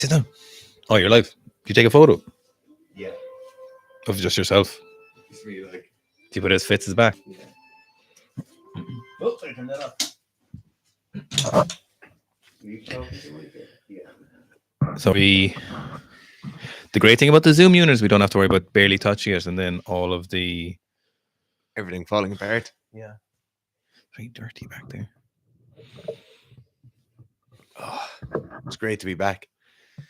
Sit down. Oh, you're live. You take a photo Yeah, of just yourself. it's really like. Do you put it as Fitz is back? Yeah. Oops, I turned that off. You talking to me? Yeah. So the great thing about the Zoom unit is we don't have to worry about barely touching it, and then all of the Everything falling apart. yeah, very dirty back there. Oh, it's great to be back.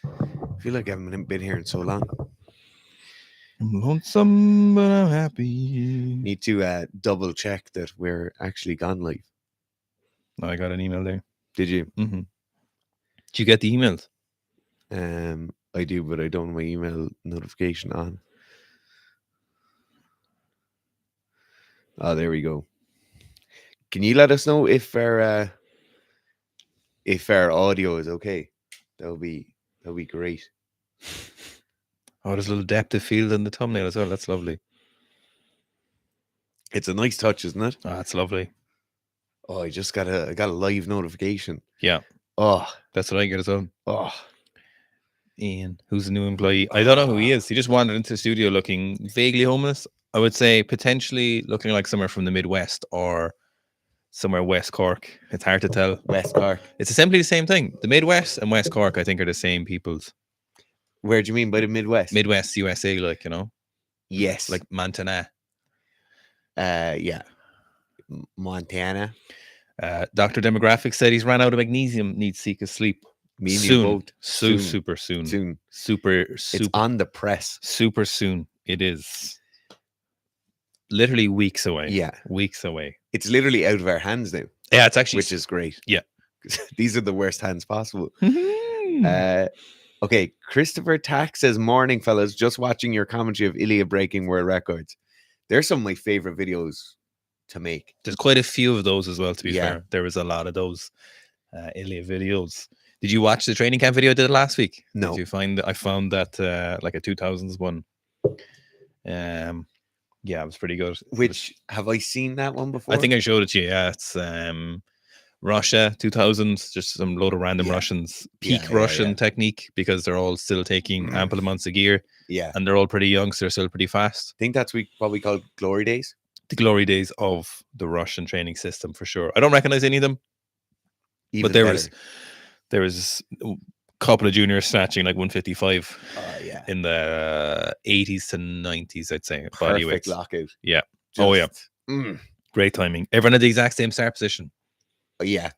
I feel like I haven't been here in so long. I'm lonesome, but I'm happy. Need to double check that we're actually gone live. I got an email there. Did you? Mm-hmm. Did you get the emails? I do, but I don't have my email notification on. Oh, there we go. Can you let us know if our audio is okay? That'll be great. Oh, there's a little depth of field in the thumbnail as well. That's lovely. It's a nice touch, isn't it? Oh, that's lovely. Oh, I got a live notification. Yeah. Oh, that's what I get as well. Oh, Ian, who's a new employee. I don't know who he is. He just wandered into the studio looking vaguely homeless. I would say potentially looking like somewhere from the Midwest or somewhere West Cork. It's hard to tell. West Cork. It's essentially the same thing. The Midwest and West Cork, I think, are the same peoples. Where do you mean by the Midwest? Midwest USA, like, you know? Yes. Like Montana. Yeah. Montana. Dr. Demographics said he's ran out of magnesium, needs Sika sleep. Me and soon. you both. Super soon. Soon. Super. It's on the press. Super soon. It is. Literally weeks away. Yeah. Weeks away. It's literally out of our hands now. Yeah, it's actually. Which is great. Yeah. These are the worst hands possible. Okay. Christopher Tack says, morning, fellas. Just watching your commentary of Ilya breaking world records. They're some of my favorite videos to make. There's quite a few of those as well, to be fair. There was a lot of those Ilya videos. Did you watch the training camp video I did last week? No. Did you find I found that like a 2000s one. Yeah, it was pretty good. Have I seen that one before? I think I showed it to you. Yeah, it's Russia 2000s, just some load of random Russians, peak Russian technique, because they're all still taking ample amounts of gear. Yeah. And they're all pretty young, so they're still pretty fast. I think that's what we call glory days. The glory days of the Russian training system, for sure. I don't recognize any of them. Even but there was a couple of juniors snatching like 155 in the 80s to 90s, I'd say. Body weights. Lockout. Yeah. Great timing. Everyone had the exact same start position. Yeah.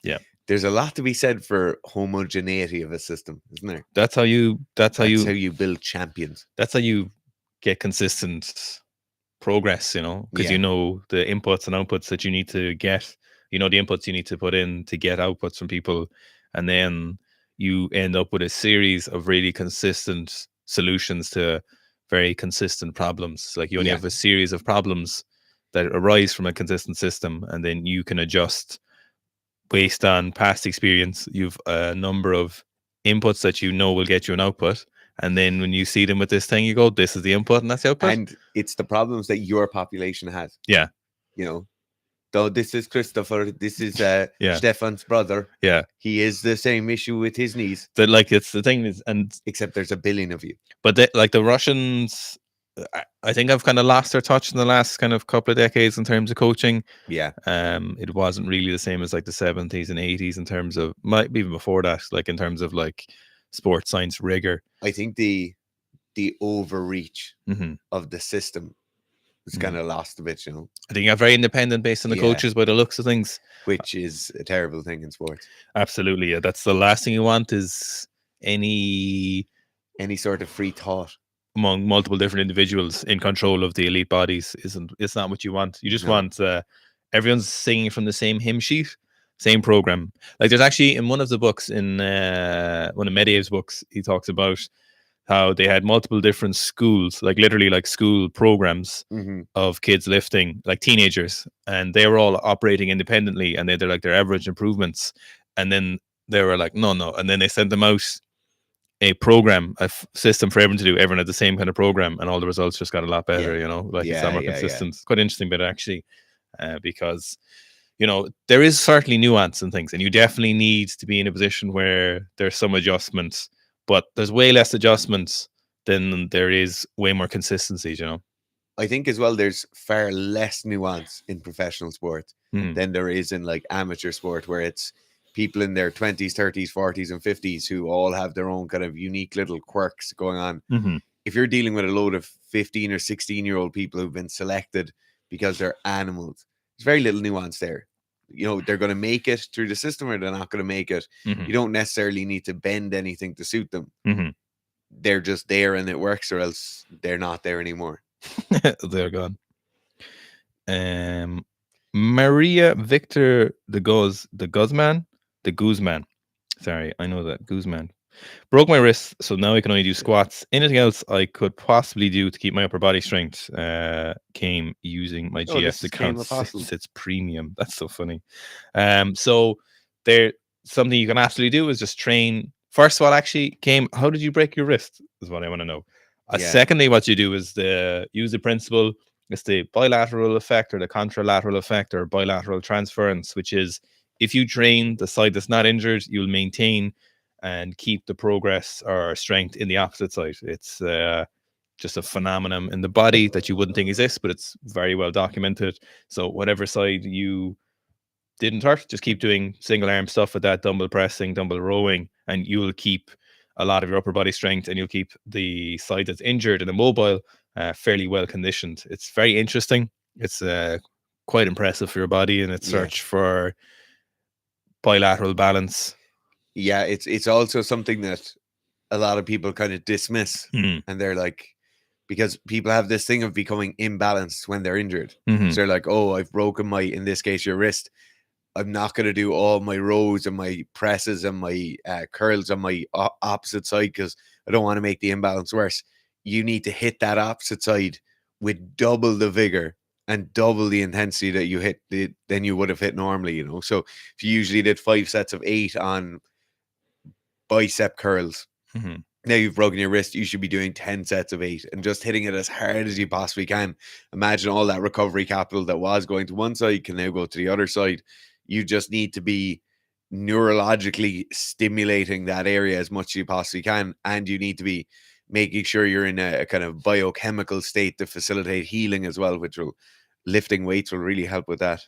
Yeah. There's a lot to be said for homogeneity of a system, isn't there? That's how you build champions. That's how you get consistent progress, you know, because you know the inputs and outputs that you need to get. You know the inputs you need to put in to get outputs from people, and then you end up with a series of really consistent solutions to very consistent problems. Like you only have a series of problems that arise from a consistent system, and then you can adjust based on past experience. You've a number of inputs that you know will get you an output, and then when you see them with this thing, you go, this is the input and that's the output. And it's the problems that your population has. Yeah. You know, though this is Christopher, this is Stefan's brother. Yeah. He is the same issue with his knees. That, like, it's the thing is, and except there's a billion of you. But they, like the Russians, I think I've kind of lost their touch in the last kind of couple of decades in terms of coaching. Yeah. It wasn't really the same as like the 70s and 80s in terms of, might be even before that, like in terms of like sports science rigor. I think the overreach of the system is kind of lost a bit, you know. I think you're very independent based on the coaches by the looks of things. Which is a terrible thing in sports. Absolutely. Yeah. That's the last thing you want, is any sort of free thought among multiple different individuals in control of the elite bodies. It's not what you want. You just want everyone's singing from the same hymn sheet, same program. Like there's actually in one of the books, in one of Mediev's books, he talks about how they had multiple different schools, like literally like school programs of kids lifting, like teenagers, and they were all operating independently, and they're like their average improvements, and then they were like no, and then they sent them out a program, a system for everyone to do. Everyone had the same kind of program, and all the results just got a lot better. You know, like it's a lot more consistent. It's quite interesting, but actually, because you know there is certainly nuance and things, and you definitely need to be in a position where there's some adjustment but there's way less adjustments than there is way more consistency, you know. I think as well, there's far less nuance in professional sport Mhm. than there is in like amateur sport, where it's people in their 20s, 30s, 40s, and 50s who all have their own kind of unique little quirks going on. Mhm. If you're dealing with a load of 15 or 16-year-old people who've been selected because they're animals, there's very little nuance there. You know, they're going to make it through the system or they're not going to make it. Mhm. You don't necessarily need to bend anything to suit them. Mhm. They're just there and it works, or else they're not there anymore. They're gone. Maria Victor the Guzman. Sorry, I know that Guzman. Broke my wrist, so now I can only do squats. Anything else I could possibly do to keep my upper body strength came using my Oh, this GS is Came account Apostle. since it's premium. That's so funny. So there, something you can absolutely do is just train. First of all, actually, came. How did you break your wrist? Is what I want to know. Yeah. Secondly, what you do is use the principle. It's the bilateral effect or the contralateral effect or bilateral transference, which is if you train the side that's not injured, you'll maintain and keep the progress or strength in the opposite side. It's just a phenomenon in the body that you wouldn't think exists, but it's very well documented. So whatever side you didn't hurt, just keep doing single arm stuff with that, dumbbell pressing, dumbbell rowing, and you will keep a lot of your upper body strength, and you'll keep the side that's injured and immobile fairly well conditioned. It's very interesting. It's quite impressive for your body in its search for bilateral balance. Yeah, it's also something that a lot of people kind of dismiss, Mm. and they're like, because people have this thing of becoming imbalanced when they're injured. Mhm. So they're like, oh, I've broken my, in this case, your wrist. I'm not going to do all my rows and my presses and my curls on my opposite side because I don't want to make the imbalance worse. You need to hit that opposite side with double the vigor and double the intensity that you hit than you would have hit normally, you know. So if you usually did 5 sets of 8 on bicep curls, Mhm. now you've broken your wrist, you should be doing 10 sets of 8 and just hitting it as hard as you possibly can. Imagine all that recovery capital that was going to one side can now go to the other side. You just need to be neurologically stimulating that area as much as you possibly can, and you need to be making sure you're in a kind of biochemical state to facilitate healing as well, which will, lifting weights will really help with that.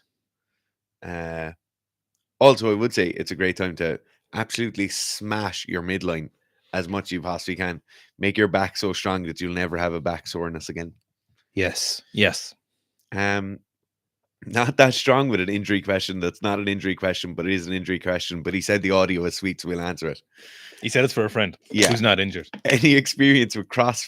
Also, I would say it's a great time to absolutely smash your midline as much as you possibly can. Make your back so strong that you'll never have a back soreness again. Yes. Not that strong with an injury question. That's not an injury question, but it is an injury question. But he said the audio is sweet, so we'll answer it. He said it's for a friend who's not injured. Any experience with cross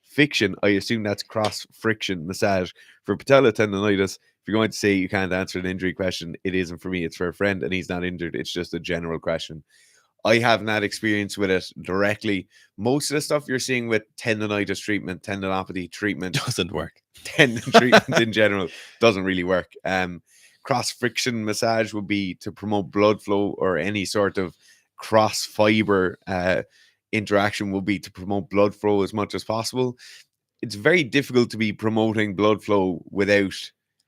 fiction? I assume that's cross friction massage for patella tendonitis. If you're going to say you can't answer an injury question, it isn't for me. It's for a friend, and he's not injured. It's just a general question. I haven't had experience with it directly. Most of the stuff you're seeing with tendonitis treatment, tendinopathy treatment Doesn't work. Tendon treatment in general doesn't really work. Cross friction massage would be to promote blood flow, or any sort of cross fiber interaction will be to promote blood flow as much as possible. It's very difficult to be promoting blood flow without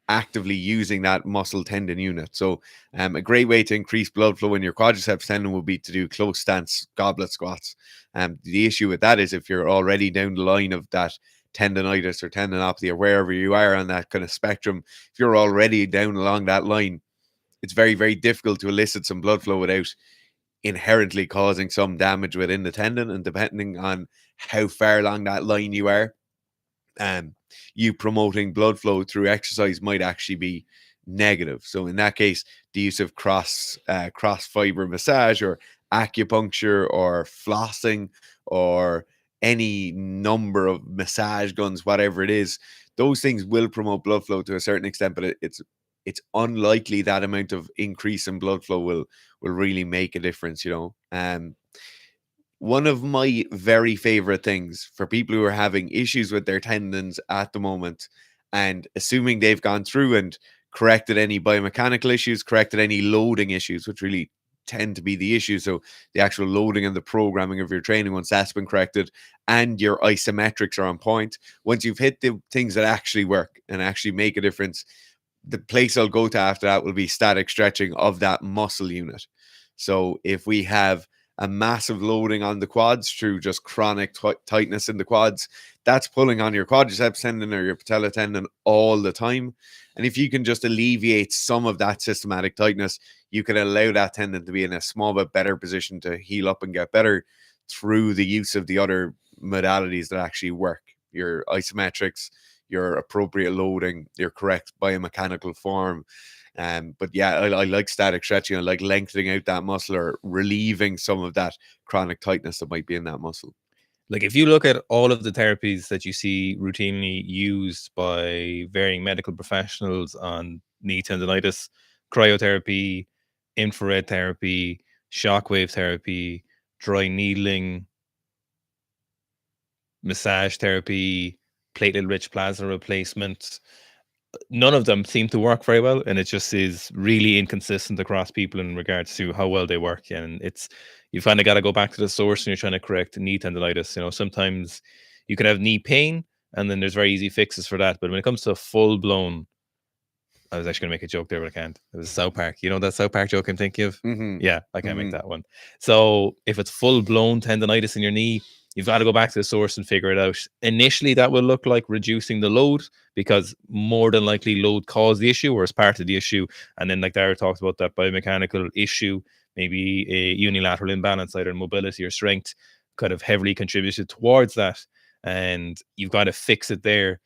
actively using that muscle tendon unit. So a great way to increase blood flow in your quadriceps tendon would be to do close stance goblet squats. The issue with that is if you're already down the line of that tendonitis or tendinopathy, or wherever you are on that kind of spectrum, if you're already down along that line, it's very, very difficult to elicit some blood flow without inherently causing some damage within the tendon. And depending on how far along that line you are, you promoting blood flow through exercise might actually be negative. So in that case, the use of cross fiber massage or acupuncture or flossing or any number of massage guns, whatever it is, those things will promote blood flow to a certain extent, but it's unlikely that amount of increase in blood flow will really make a difference, you know. One of my very favorite things for people who are having issues with their tendons at the moment, and assuming they've gone through and corrected any biomechanical issues, corrected any loading issues, which really tend to be the issue. So the actual loading and the programming of your training, once that's been corrected and your isometrics are on point, once you've hit the things that actually work and actually make a difference, the place I'll go to after that will be static stretching of that muscle unit. So if we have a massive loading on the quads through just chronic tightness in the quads, that's pulling on your quadriceps tendon or your patella tendon all the time. And if you can just alleviate some of that systematic tightness, you can allow that tendon to be in a small but better position to heal up and get better through the use of the other modalities that actually work. Your isometrics, your appropriate loading, your correct biomechanical form. But yeah, I like static stretching. I like lengthening out that muscle or relieving some of that chronic tightness that might be in that muscle. Like if you look at all of the therapies that you see routinely used by varying medical professionals on knee tendonitis, cryotherapy, infrared therapy, shockwave therapy, dry needling, massage therapy, platelet-rich plasma replacement, none of them seem to work very well, and it just is really inconsistent across people in regards to how well they work. And it's, you kind of got to go back to the source and you're trying to correct knee tendonitis. You know, sometimes you can have knee pain and then there's very easy fixes for that, but when it comes to full blown, I was actually gonna make a joke there, but I can't. It was South Park. You know that South Park joke I'm thinking of? Yeah, I can't make that one. So if it's full blown tendonitis in your knee, you've got to go back to the source and figure it out. Initially, that will look like reducing the load, because more than likely load caused the issue or is part of the issue. And then, like Dara talks about, that biomechanical issue, maybe a unilateral imbalance, either in mobility or strength, kind of heavily contributed towards that. And you've got to fix it there.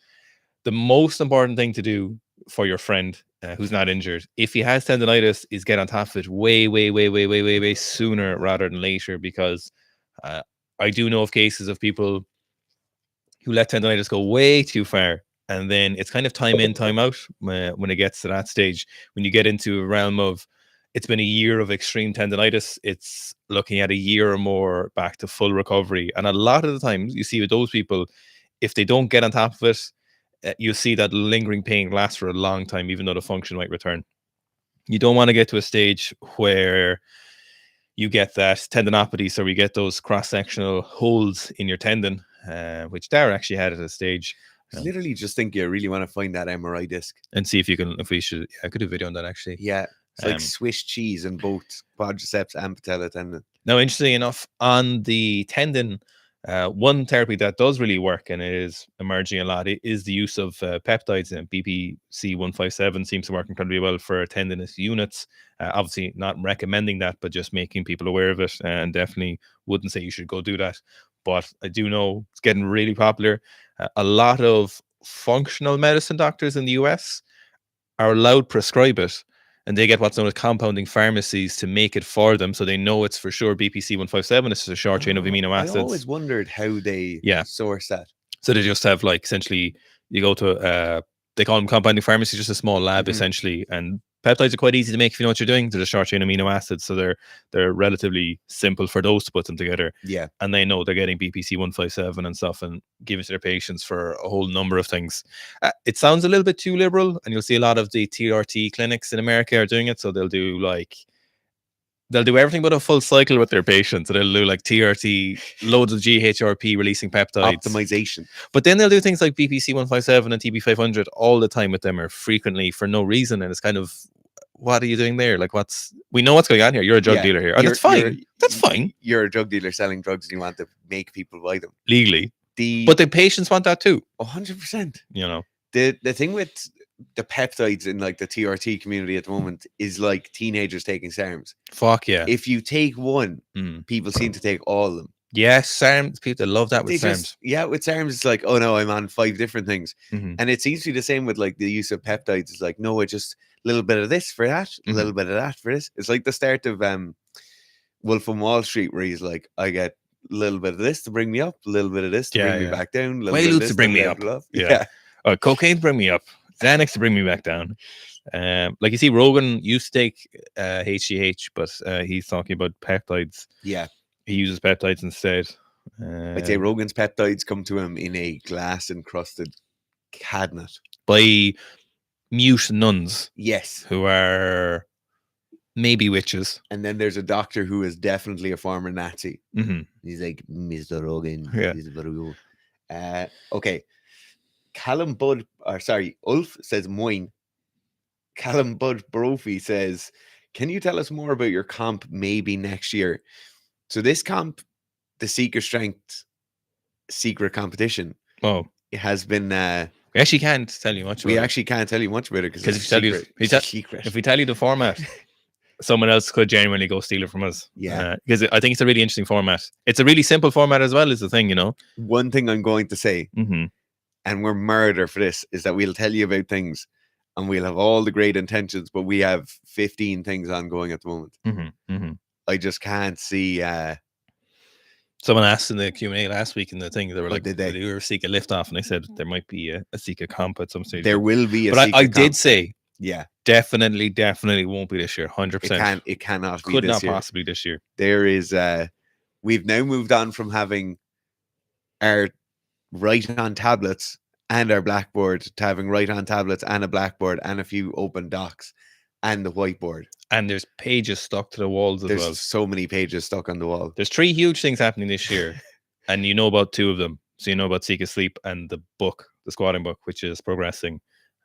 The most important thing to do for your friend who's not injured, if he has tendonitis, is get on top of it way sooner rather than later, because I do know of cases of people who let tendonitis go way too far, and then it's kind of time in, time out when it gets to that stage. When you get into a realm of, it's been a year of extreme tendonitis, it's looking at a year or more back to full recovery. And a lot of the times you see with those people, if they don't get on top of it, you see that lingering pain lasts for a long time, even though the function might return. You don't want to get to a stage where you get that tendinopathy, so you get those cross-sectional holes in your tendon, which Dara actually had at a stage. I literally just think you really want to find that MRI disc and see if you can, if we should, I could do a video on that actually. Yeah, it's like Swiss cheese in both quadriceps and patella tendon. Now, interestingly enough, on the tendon, one therapy that does really work and is emerging a lot is the use of peptides, and BPC 157 seems to work incredibly well for tendinous units. Obviously not recommending that, but just making people aware of it, and definitely wouldn't say you should go do that. But I do know it's getting really popular. A lot of functional medicine doctors in the US are allowed to prescribe it, and they get what's known as compounding pharmacies to make it for them, so they know it's for sure BPC 157. It's a short chain of amino acids. I always wondered how they source that. So they just have, like, essentially, you go to they call them compounding pharmacies, just a small lab essentially, and peptides are quite easy to make if you know what you're doing. They're just short chain amino acids, so they're relatively simple for those to put them together. Yeah, and they know they're getting BPC 157 and stuff, and give it to their patients for a whole number of things. It sounds a little bit too liberal, and you'll see a lot of the TRT clinics in America are doing it. So they'll do everything but a full cycle with their patients. So they'll do like TRT, loads of GHRP releasing peptides, optimization. But then they'll do things like BPC 157 and TB500 all the time with them, or frequently for no reason. And it's kind of, what are you doing there? Like, we know what's going on here. You're a drug dealer here. That's fine. That's fine. You're a drug dealer selling drugs and you want to make people buy them legally. But the patients want that too. 100%. You know, the thing with the peptides in like the TRT community at the moment is like teenagers taking SARMs. Fuck yeah. If you take one, people seem to take all of them. Yes, SARMs. People love that with SARMs. With SARMs, it's like, oh no, I'm on 5 different things. And it seems to be the same with like the use of peptides. It's like, no, I just a little bit of this for that, a little bit of that for this. It's like the start of Wolf on Wall Street, where he's like, I get a little bit of this to bring me up, a little bit of this to bring me back down, a little bit of this to bring me up. Yeah. Cocaine to bring me up, Xanax to bring me back down. Like you see, Rogan used to take HGH, but he's talking about peptides. Yeah. He uses peptides instead. I'd say Rogan's peptides come to him in a glass encrusted cabinet by mute nuns. Yes. Who are maybe witches. And then there's a doctor who is definitely a former Nazi. He's like, Mr. Rogan. Yeah. This is very good. Okay. Ulf says moin. Callum Bud Brophy says, can you tell us more about your comp maybe next year? So this comp, the Sika Strength secret competition, Oh, it has been. we actually can't tell you much We about actually can't tell you much about it because because it's if, secret. we Secret. if we tell you the format, someone else could genuinely go steal it from us. Yeah. Because I think it's a really interesting format. It's a really simple format as well, is the thing, you know. One thing I'm going to say, Mm-hmm. and we're murder for this, is that we'll tell you about things and we'll have all the great intentions, but we have 15 things ongoing at the moment. Mm-hmm. Mm-hmm. I just can't see. Someone asked in the Q&A last week in the thing, they were like, did they? "Will you Sika lift off?" And I said there might be a Sika comp at some stage. There will be a but Sika I comp. did say, yeah, definitely won't be this year. 100%. it cannot be Could this not year. possibly this year. There is. We've now moved on from having our right-hand tablets and our blackboard to having right-hand tablets and a blackboard and a few open docs and the whiteboard. And there's pages stuck to the walls as well. There's so many pages stuck on the wall. There's 3 huge things happening this year, and you know about 2 of them. So you know about Sika Sleep and the book, the squatting book, which is progressing.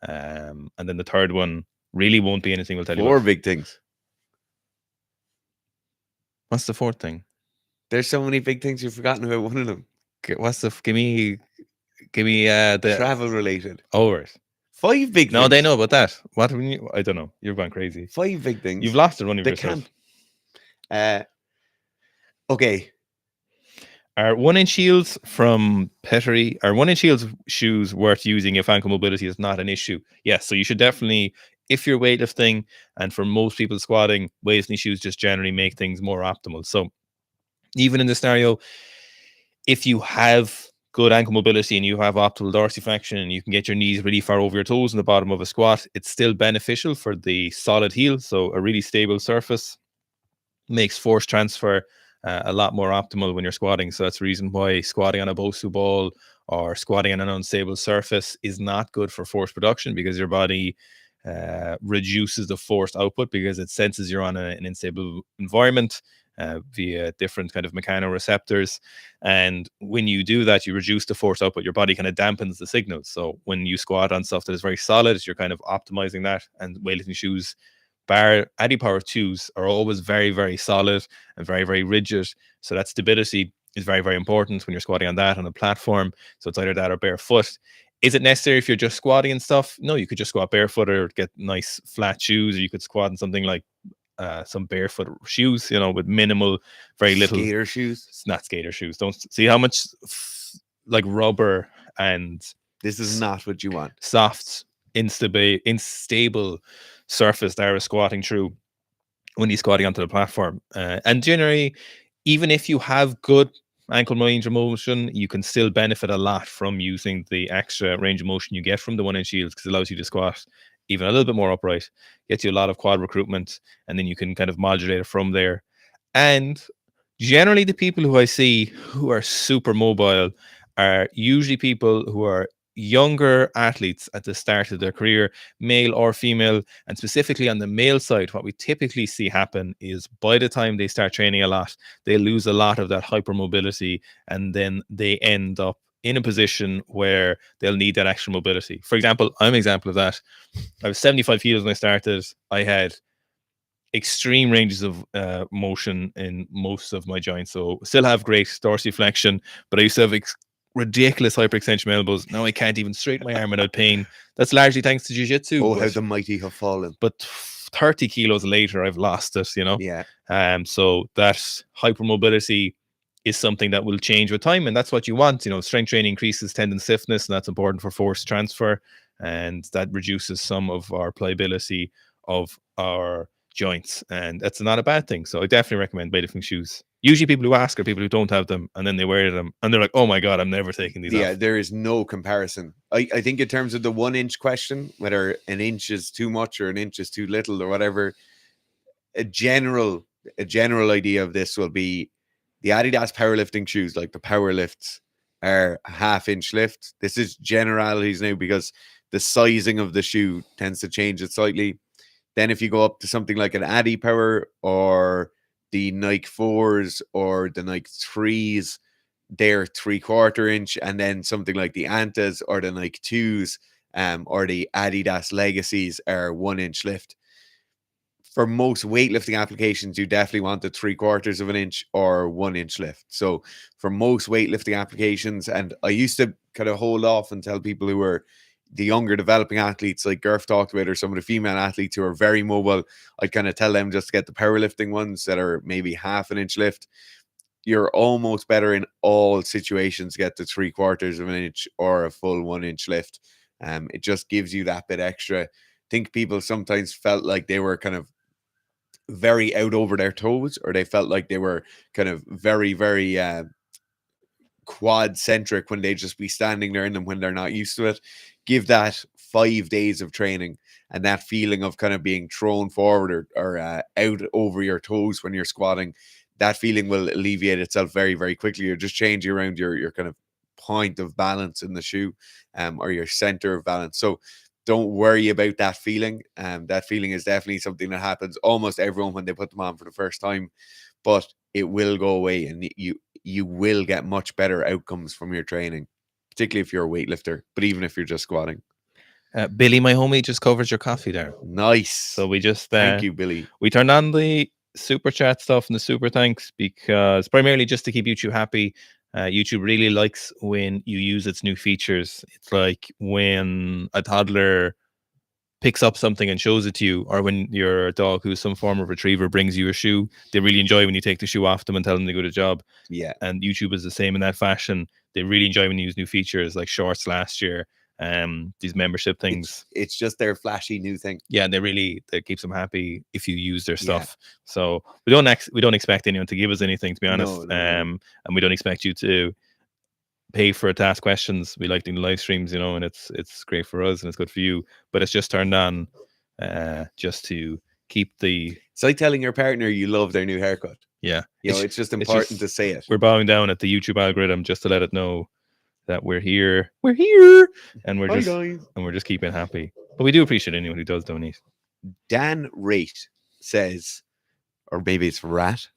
And then the third one really won't be anything we'll tell you 4 about. big things. What's the fourth thing? There's so many big things, you've forgotten about one of them. What's the? Give me the travel related. over it. 5 big things. No, they know about that. What? I don't know. You've gone crazy. 5 big things. You've lost the running They yourself. can't. Okay. Are 1-inch heels from Pettery? Are 1-inch heels shoes worth using if ankle mobility is not an issue? Yes. So you should definitely, if you're weightlifting, and for most people squatting, weightlifting shoes just generally make things more optimal. So even in the scenario, if you have good ankle mobility and you have optimal dorsiflexion and you can get your knees really far over your toes in the bottom of a squat, it's still beneficial for the solid heel. So a really stable surface makes force transfer a lot more optimal when you're squatting. So that's the reason why squatting on a Bosu ball or squatting on an unstable surface is not good for force production, because your body reduces the force output because it senses you're on an unstable environment via different kind of mechanoreceptors. And when you do that, you reduce the force output. Your body kind of dampens the signals. So when you squat on stuff that is very solid, you're kind of optimizing that. And weightlifting shoes, bar Addy Power 2s, are always very, very solid and very, very rigid. So that stability is very, very important when you're squatting on that on a platform. So it's either that or barefoot. Is it necessary if you're just squatting and stuff? No, you could just squat barefoot or get nice flat shoes, or you could squat in something like some barefoot shoes, you know, with minimal, very little skater shoes. It's not skater shoes. Don't see how much like rubber and this is not what you want. Soft, unstable surface that are squatting through when you're squatting onto the platform. And generally, even if you have good ankle range of motion, you can still benefit a lot from using the extra range of motion you get from the 1-inch heels, because it allows you to squat even a little bit more upright, gets you a lot of quad recruitment, and then you can kind of modulate it from there. And generally, the people who I see who are super mobile are usually people who are younger athletes at the start of their career, male or female. And specifically on the male side, what we typically see happen is by the time they start training a lot, they lose a lot of that hypermobility, and then they end up in a position where they'll need that extra mobility. For example, I'm an example of that. I was 75 kilos when I started. I had extreme ranges of motion in most of my joints, so still have great dorsiflexion, but I used to have ridiculous hyperextension elbows. Now I can't even straighten my arm without pain. That's largely thanks to jiu-jitsu. Oh, how the mighty have fallen. But 30 kilos later, I've lost it, you know? Yeah. So that hypermobility is something that will change with time, and that's what you want. You know, strength training increases tendon stiffness, and that's important for force transfer, and that reduces some of our pliability of our joints, and that's not a bad thing. So I definitely recommend weightlifting shoes. Usually people who ask are people who don't have them, and then they wear them and they're like, oh my god, I'm never taking these off. Yeah, there is no comparison. I think in terms of the 1-inch question, whether an inch is too much or an inch is too little or whatever, a general idea of this will be the Adidas powerlifting shoes, like the power lifts, are a 1/2-inch lift. This is generalities now because the sizing of the shoe tends to change it slightly. Then if you go up to something like an Adi Power or the Nike 4s or the Nike 3s, they're 3/4 inch. And then something like the Antas or the Nike 2s or the Adidas Legacies are 1-inch lift. for most weightlifting applications, you definitely want the 3/4 of an inch or 1 inch lift. So for most weightlifting applications, and I used to kind of hold off and tell people who were the younger developing athletes like Gerf talked about, or some of the female athletes who are very mobile, I'd kind of tell them just to get the powerlifting ones that are maybe 1/2 an inch lift. You're almost better in all situations to get the 3/4 of an inch or a full 1 inch lift. It just gives you that bit extra. I think people sometimes felt like they were kind of very out over their toes, or they felt like they were kind of very, very quad centric when they just be standing there in them when they're not used to it. Give that 5 days of training, and that feeling of kind of being thrown forward or out over your toes when you're squatting, that feeling will alleviate itself very, very quickly. You're just changing around your kind of point of balance in the shoe, or your center of balance. So don't worry about that feeling. That feeling is definitely something that happens almost everyone when they put them on for the first time, but it will go away, and you will get much better outcomes from your training, particularly if you're a weightlifter, but even if you're just squatting. Billy, my homie, just covered your coffee there. Nice. So we just thank you, Billy. We turned on the super chat stuff and the super thanks because primarily just to keep YouTube happy. YouTube really likes when you use its new features. It's like when a toddler picks up something and shows it to you, or when your dog who's some form of retriever brings you a shoe. They really enjoy when you take the shoe off them and tell them they do a job. Yeah. And YouTube is the same in that fashion. They really enjoy when you use new features like shorts last year, these membership things. It's just their flashy new thing. Yeah, that keeps them happy if you use their stuff. Yeah. So we don't expect anyone to give us anything, to be honest. No. And we don't expect you to pay for it to ask questions. We like doing the live streams, and it's great for us and it's good for you. But it's just turned on just to keep the. It's like telling your partner you love their new haircut. Yeah, it's just important to say it. We're bowing down at the YouTube algorithm just to let it know that we're here, and we're just keeping happy. But we do appreciate anyone who does donate. Dan Rate says, or maybe it's Rat.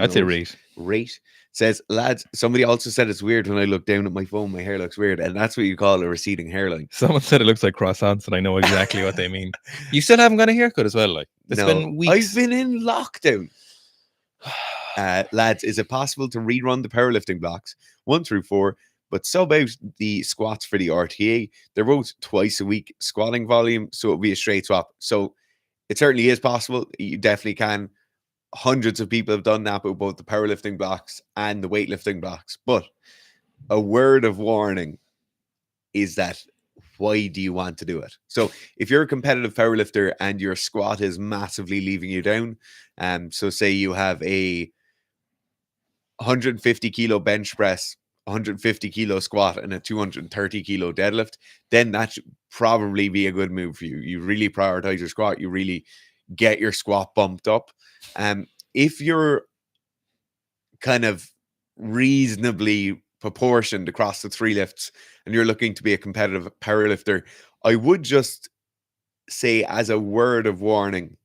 I'd say Rate. Rate says, lads, somebody also said it's weird when I look down at my phone, my hair looks weird. And that's what you call a receding hairline. Someone said it looks like croissants, and I know exactly what they mean. You still haven't got a haircut as well? Like, it's been weeks. I've been in lockdown. Lads, is it possible to rerun the powerlifting blocks 1 through 4, but sub out the squats for the RTA? They're both twice a week squatting volume, so it'll be a straight swap. So it certainly is possible. You definitely can. Hundreds of people have done that with both the powerlifting blocks and the weightlifting blocks. But a word of warning is that why do you want to do it? So if you're a competitive powerlifter and your squat is massively leaving you down, so say you have a 150 kilo bench press, 150 kilo squat, and a 230 kilo deadlift, then that should probably be a good move for you. You really prioritize your squat. You really get your squat bumped up. If you're kind of reasonably proportioned across the 3 lifts and you're looking to be a competitive powerlifter, I would just say, as a word of warning,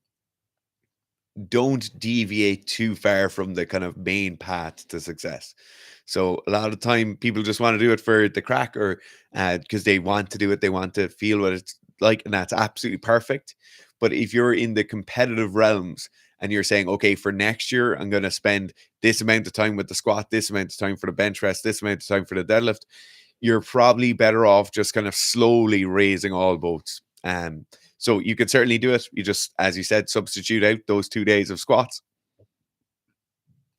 don't deviate too far from the kind of main path to success. So a lot of time people just want to do it for the crack, or because they want to do it, they want to feel what it's like, and that's absolutely perfect. But if you're in the competitive realms and you're saying, okay, for next year, I'm going to spend this amount of time with the squat, this amount of time for the bench press, this amount of time for the deadlift, you're probably better off just kind of slowly raising all boats. So you could certainly do it. You just, as you said, substitute out those 2 days of squats,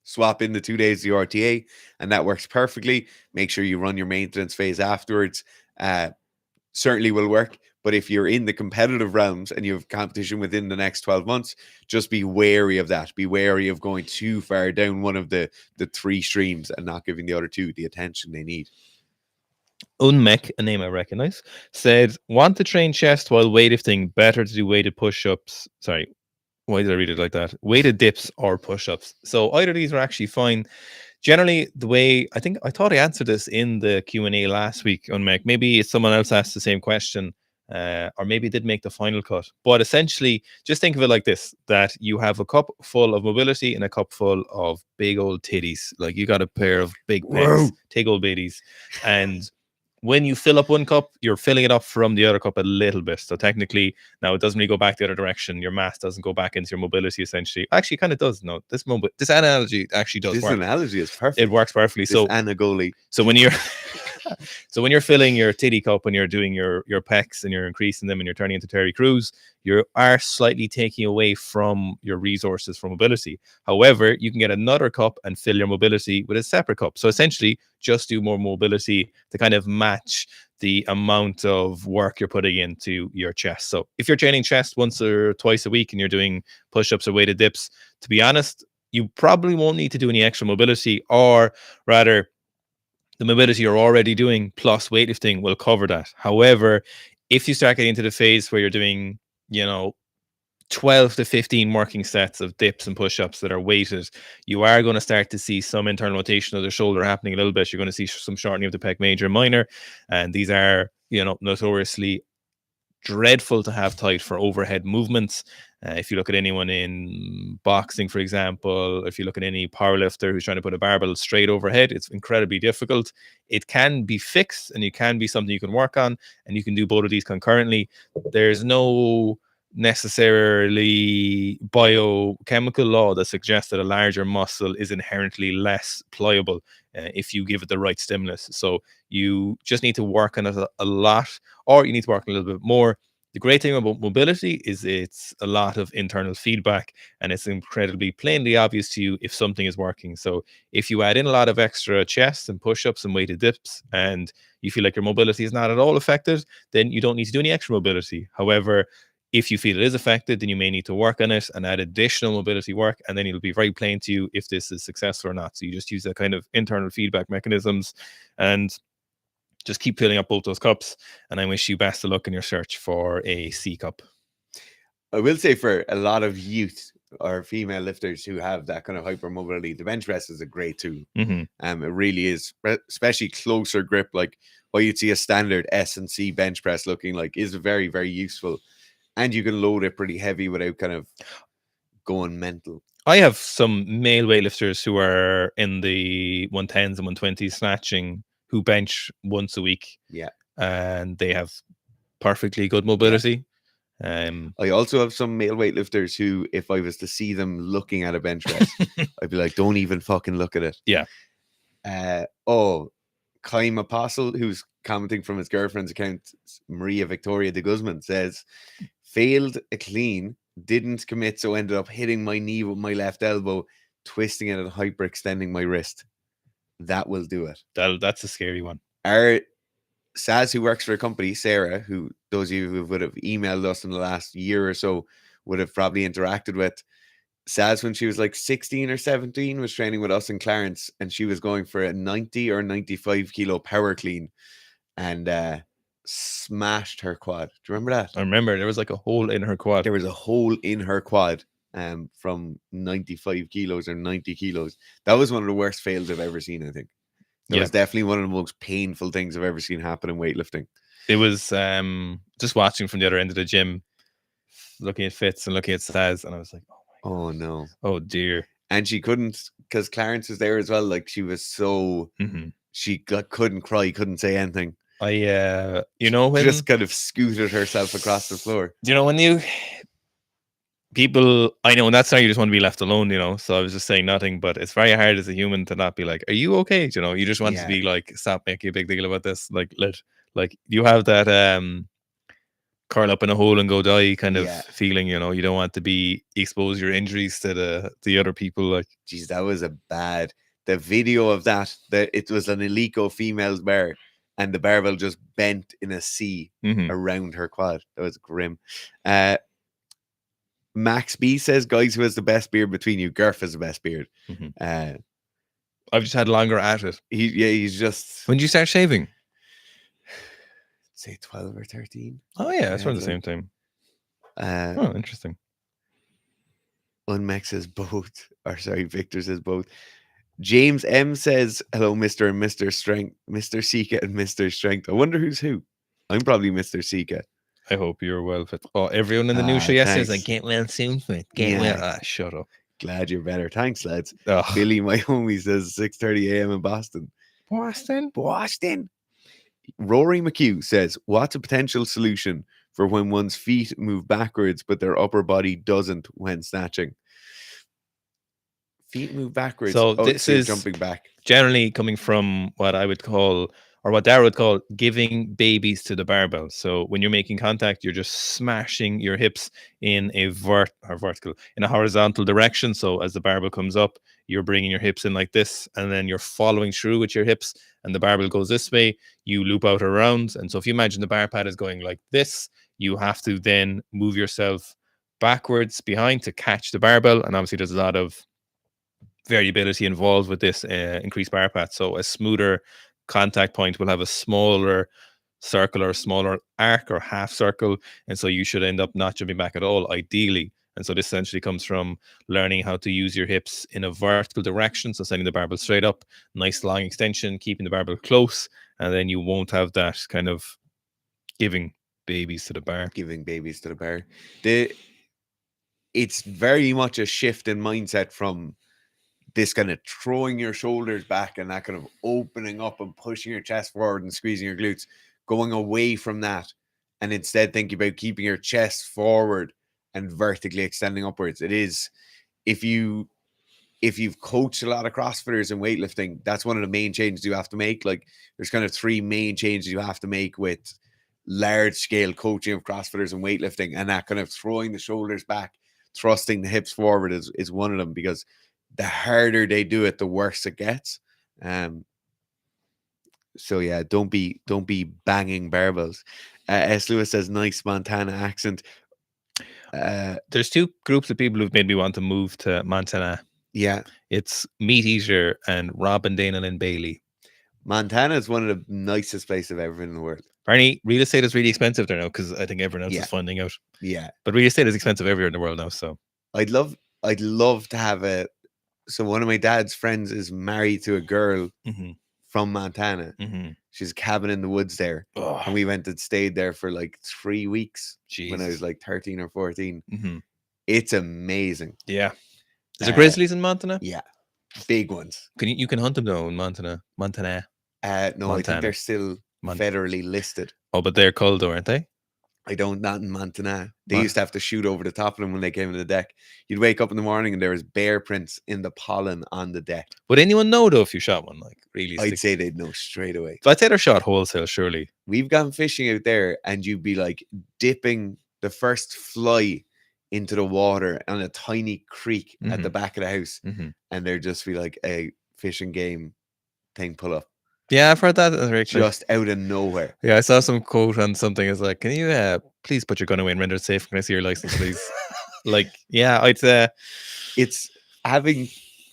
swap in the 2 days of the RTA, and that works perfectly. Make sure you run your maintenance phase afterwards. Certainly will work. But if you're in the competitive realms and you have competition within the next 12 months, just be wary of that. Be wary of going too far down one of the 3 streams and not giving the other 2 the attention they need. Unmec, a name I recognize, said, want to train chest while weightlifting, better to do weighted push-ups. Sorry, why did I read it like that? Weighted dips or push-ups. So either of these are actually fine. Generally, the way, I thought I answered this in the Q&A last week, Unmec. Maybe someone else asked the same question, or maybe it did make the final cut. But essentially, just think of it like this, that you have a cup full of mobility and a cup full of big old titties. Like, you got a pair of big pecs, big old bitties. And when you fill up one cup, you're filling it up from the other cup a little bit. So technically, now it doesn't really go back the other direction. Your mass doesn't go back into your mobility, essentially. Actually, it kind of does. No, this analogy actually does This work. analogy is perfect. It works perfectly. This anagoli. So when you're so when you're filling your titty cup and you're doing your pecs and you're increasing them and you're turning into Terry Crews, you are slightly taking away from your resources for mobility. However, you can get another cup and fill your mobility with a separate cup. So essentially, just do more mobility to kind of match the amount of work you're putting into your chest. So if you're training chest once or twice a week and you're doing push-ups or weighted dips, to be honest, you probably won't need to do any extra mobility, or rather, the mobility you're already doing plus weightlifting will cover that. However, if you start getting into the phase where you're doing, 12 to 15 working sets of dips and push-ups that are weighted, you are going to start to see some internal rotation of the shoulder happening a little bit. You're going to see some shortening of the pec major and minor. And these are, notoriously dreadful to have tight for overhead movements. If you look at anyone in boxing, for example, if you look at any powerlifter who's trying to put a barbell straight overhead, it's incredibly difficult. It can be fixed and it can be something you can work on, and you can do both of these concurrently. There's no necessarily biochemical law that suggests that a larger muscle is inherently less pliable if you give it the right stimulus. So you just need to work on it a lot, or you need to work a little bit more. The great thing about mobility is it's a lot of internal feedback, and it's incredibly plainly obvious to you if something is working. So if you add in a lot of extra chest and push-ups and weighted dips and you feel like your mobility is not at all affected, then you don't need to do any extra mobility. However, if you feel it is affected, then you may need to work on it and add additional mobility work, and then it'll be very plain to you if this is successful or not. So you just use that kind of internal feedback mechanisms and just keep filling up both those cups. And I wish you best of luck in your search for a C cup. I will say, for a lot of youth or female lifters who have that kind of hypermobility, the bench press is a great tool. It really is, especially closer grip, like what you'd see a standard S&C bench press looking like, is very, very useful. And you can load it pretty heavy without kind of going mental. I have some male weightlifters who are in the 110s and 120s snatching who bench once a week. Yeah. And they have perfectly good mobility. Yeah. I also have some male weightlifters who, if I was to see them looking at a bench press, I'd be like, don't even fucking look at it. Yeah. Kaim Apostle, who's commenting from his girlfriend's account, Maria Victoria de Guzman, says, failed a clean, didn't commit, so ended up hitting my knee with my left elbow, twisting it and hyperextending my wrist. That will do it. That's a scary one. Our Saz, who works for a company, Sarah, who those of you who would have emailed us in the last year or so would have probably interacted with, Saz, when she was like 16 or 17, was training with us in Clarence, and she was going for a 90 or 95 kilo power clean and smashed her quad. Do you remember that? I remember there was like a hole in her quad. There was a hole in her quad from 95 kilos or 90 kilos. That was one of the worst fails I've ever seen, I think. That was definitely one of the most painful things I've ever seen happen in weightlifting. It was just watching from the other end of the gym, looking at Fitz and looking at Saz, and I was like, oh no. Oh dear. And she couldn't, because Clarence was there as well. Like, she was so, she couldn't cry, couldn't say anything. When just kind of scooted herself across the floor. When people, I know, and that's how you just want to be left alone, so I was just saying nothing, but it's very hard as a human to not be like, are you okay? You just want to be like, stop making a big deal about this. Like you have that curl up in a hole and go die kind of feeling, you don't want to be expose your injuries to the other people. Like, geez, that was the video of that it was an Eleco females bar, and the barbell just bent in a C around her quad. That was grim. Max B says, guys, who has the best beard between you? Gurf has the best beard. I've just had longer at it. He's just... When did you start shaving? Say 12 or 13. Oh yeah, that's around the same time. Interesting. Unmex says both. Or sorry, Victor says both. James M says, hello, Mr. and Mr. Strength. Mr. Sika and Mr. Strength. I wonder who's who. I'm probably Mr. Sika. I hope you're well fit. Oh, everyone in the new show yesterday is like, get well soon, fit. Get well. Shut up. Glad you're better. Thanks, lads. Billy, my homie, says 6:30 a.m. in Boston. Boston. Rory McHugh says, what's a potential solution for when one's feet move backwards but their upper body doesn't when snatching? Feet move backwards. So Oh, this so you're is jumping back. generally coming from what I would call, or what Dara would call, giving babies to the barbell. So when you're making contact, you're just smashing your hips in a in a horizontal direction. So as the barbell comes up, you're bringing your hips in like this, and then you're following through with your hips, and the barbell goes this way, you loop out around. And so if you imagine the bar pad is going like this, you have to then move yourself backwards behind to catch the barbell. And obviously there's a lot of variability involved with this increased bar path. So a smoother contact point will have a smaller circle or a smaller arc or half circle. And so you should end up not jumping back at all, ideally. And so this essentially comes from learning how to use your hips in a vertical direction. So sending the barbell straight up, nice long extension, keeping the barbell close. And then you won't have that kind of giving babies to the bar. Giving babies to the bar. It's very much a shift in mindset from this kind of throwing your shoulders back and that kind of opening up and pushing your chest forward and squeezing your glutes, going away from that and instead thinking about keeping your chest forward and vertically extending upwards. It is, if you've coached a lot of CrossFitters in weightlifting, that's one of the main changes you have to make. Like there's kind of 3 main changes you have to make with large scale coaching of CrossFitters and weightlifting, and that kind of throwing the shoulders back, thrusting the hips forward is one of them, because the harder they do it, the worse it gets. So yeah, don't be banging barbells. S. Lewis says, nice Montana accent. There's 2 groups of people who've made me want to move to Montana. Yeah. It's Meat Eater and Robin Dana and Bailey. Montana is one of the nicest places I've ever been in the world. Apparently, real estate is really expensive there now, because I think everyone else Yeah. is finding out. Yeah. But real estate is expensive everywhere in the world now. So I'd love to have so one of my dad's friends is married to a girl from Montana. She's a cabin in the woods there. And we went and stayed there for like 3 weeks when I was like 13 or 14. It's amazing. Yeah. Is there grizzlies in Montana? Yeah. Big ones. You can hunt them though in Montana? No, Montana. I think they're still federally listed. Oh, but they're culled though, aren't they? I don't, not in Montana. They used to have to shoot over the top of them when they came in the deck. You'd wake up in the morning and there was bear prints in the pollen on the deck. Would anyone know though if you shot one? Like really? I'd say they'd know straight away. But I'd say they're shot wholesale, surely. We've gone fishing out there and you'd be like dipping the first fly into the water on a tiny creek at the back of the house, and there'd just be like a fishing game thing pull up. Yeah, I've heard that. Just out of nowhere. Yeah, I saw some quote on something. It's like, can you please put your gun away and render it safe? Can I see your license, please? Like, yeah, I'd say it's having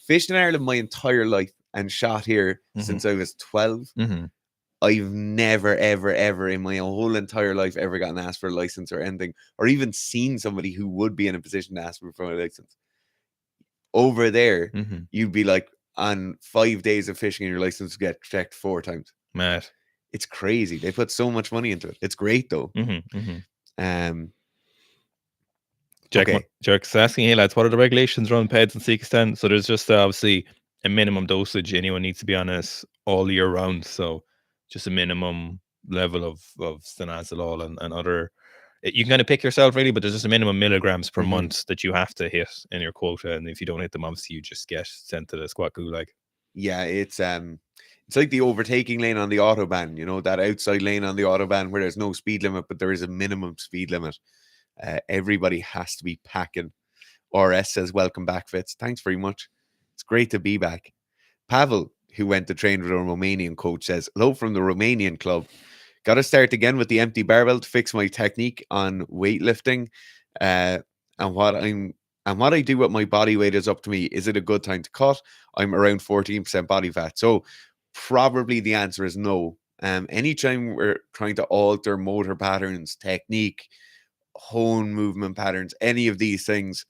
fished in Ireland my entire life and shot here since I was 12. I've never, ever, ever in my whole entire life ever gotten asked for a license or anything, or even seen somebody who would be in a position to ask me for a license. Over there, you'd be like, on 5 days of fishing and your license would get checked 4 times. Mad. It's crazy. They put so much money into it. It's great though. Jerk's asking, hey lads, what are the regulations around PEDs and Sika stand? So there's just obviously a minimum dosage anyone needs to be on it all year round. So just a minimum level of stanazolol and other. You can kind of pick yourself really, but there's just a minimum milligrams per month that you have to hit in your quota, and if you don't hit them, obviously you just get sent to the squat gulag. Yeah, it's like the overtaking lane on the autobahn. You know, that outside lane on the autobahn where there's no speed limit, but there is a minimum speed limit. Everybody has to be packing. RS says, welcome back, Fitz. Thanks very much. It's great to be back. Pavel, who went to train with a Romanian coach, says, hello from the Romanian club. Got to start again with the empty barbell to fix my technique on weightlifting. And what I do with my body weight is up to me. Is it a good time to cut? I'm around 14% body fat. So probably the answer is no. Anytime we're trying to alter motor patterns, technique, hone movement patterns, any of these things,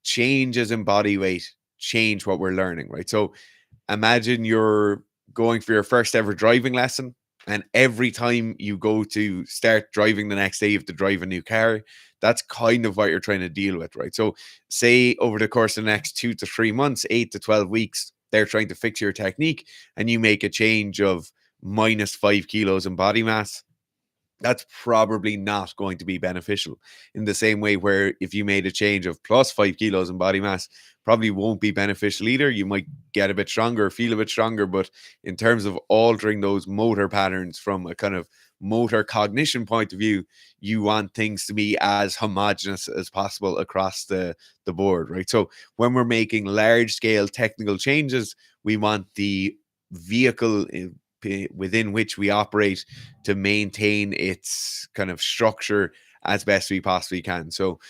changes in body weight change what we're learning, right? So imagine you're going for your first ever driving lesson, and every time you go to start driving the next day, you have to drive a new car. That's kind of what you're trying to deal with, right? So say over the course of the next 2 to 3 months, 8 to 12 weeks, they're trying to fix your technique, and you make a change of minus 5 kilos in body mass, that's probably not going to be beneficial. In the same way where if you made a change of plus 5 kilos in body mass, probably won't be beneficial either. You might get a bit stronger, feel a bit stronger, but in terms of altering those motor patterns from a kind of motor cognition point of view, you want things to be as homogenous as possible across the board, right? So when we're making large scale technical changes, we want the vehicle within which we operate to maintain its kind of structure as best we possibly can. So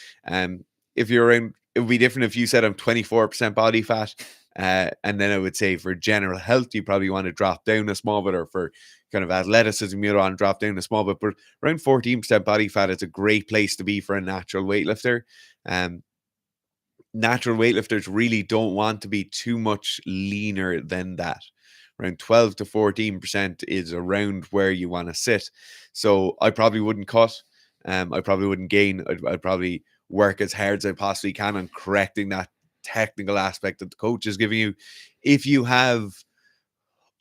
if you're in, it would be different if you said I'm 24% body fat, and then I would say for general health you probably want to drop down a small bit, or for kind of athleticism you want to drop down a small bit, but around 14% body fat is a great place to be for a natural weightlifter. Natural weightlifters really don't want to be too much leaner than that. Around 12 to 14% is around where you want to sit. So I probably wouldn't cut. I probably wouldn't gain. I'd probably work as hard as I possibly can on correcting that technical aspect that the coach is giving you. If you have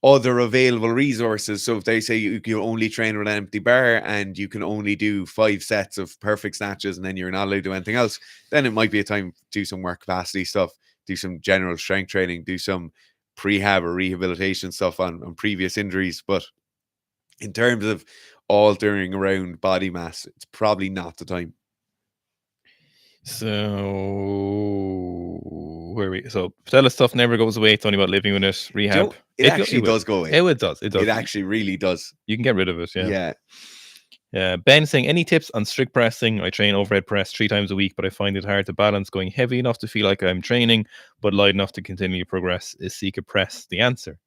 other available resources, so if they say you can only train with an empty bar and you can only do 5 sets of perfect snatches and then you're not allowed to do anything else, then it might be a time to do some work capacity stuff, do some general strength training, do some prehab or rehabilitation stuff on previous injuries. But in terms of altering around body mass, it's probably not the time. So Patella stuff never goes away. It's only about living with it. Rehab. It actually does go away. It does. It actually really does. You can get rid of it. Yeah. Ben saying, any tips on strict pressing? I train overhead press 3 times a week, but I find it hard to balance going heavy enough to feel like I'm training, but light enough to continue to progress. Is Sika press the answer?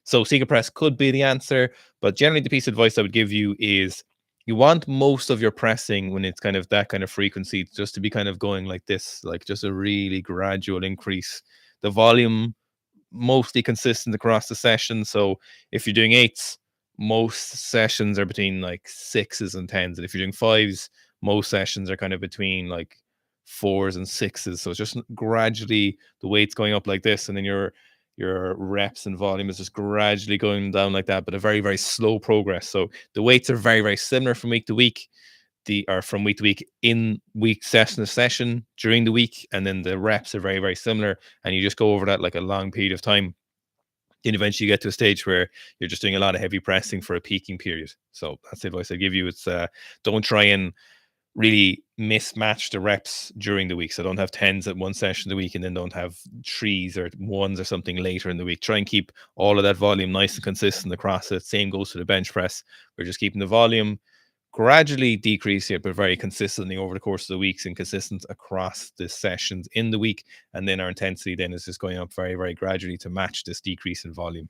So Sika press could be the answer, but generally the piece of advice I would give you is you want most of your pressing when it's kind of that kind of frequency just to be kind of going like this, like just a really gradual increase. The volume mostly consistent across the session. So if you're doing 8s, most sessions are between like 6s and 10s. And if you're doing 5s, most sessions are kind of between like 4s and 6s. So it's just gradually the weight's going up like this, and then your reps and volume is just gradually going down like that, but a very, very slow progress. So the weights are very, very similar from week to week. From week to week, in week, session to session, during the week, and then the reps are very, very similar, and you just go over that like a long period of time. Then eventually you get to a stage where you're just doing a lot of heavy pressing for a peaking period. So that's the advice I give you. It's don't try and really mismatch the reps during the week. So don't have 10s at one session of the week and then don't have 3s or 1s or something later in the week. Try and keep all of that volume nice and consistent across it. Same goes to the bench press. We're just keeping the volume gradually decreasing it, but very consistently over the course of the weeks and consistent across the sessions in the week. And then our intensity then is just going up very, very gradually to match this decrease in volume.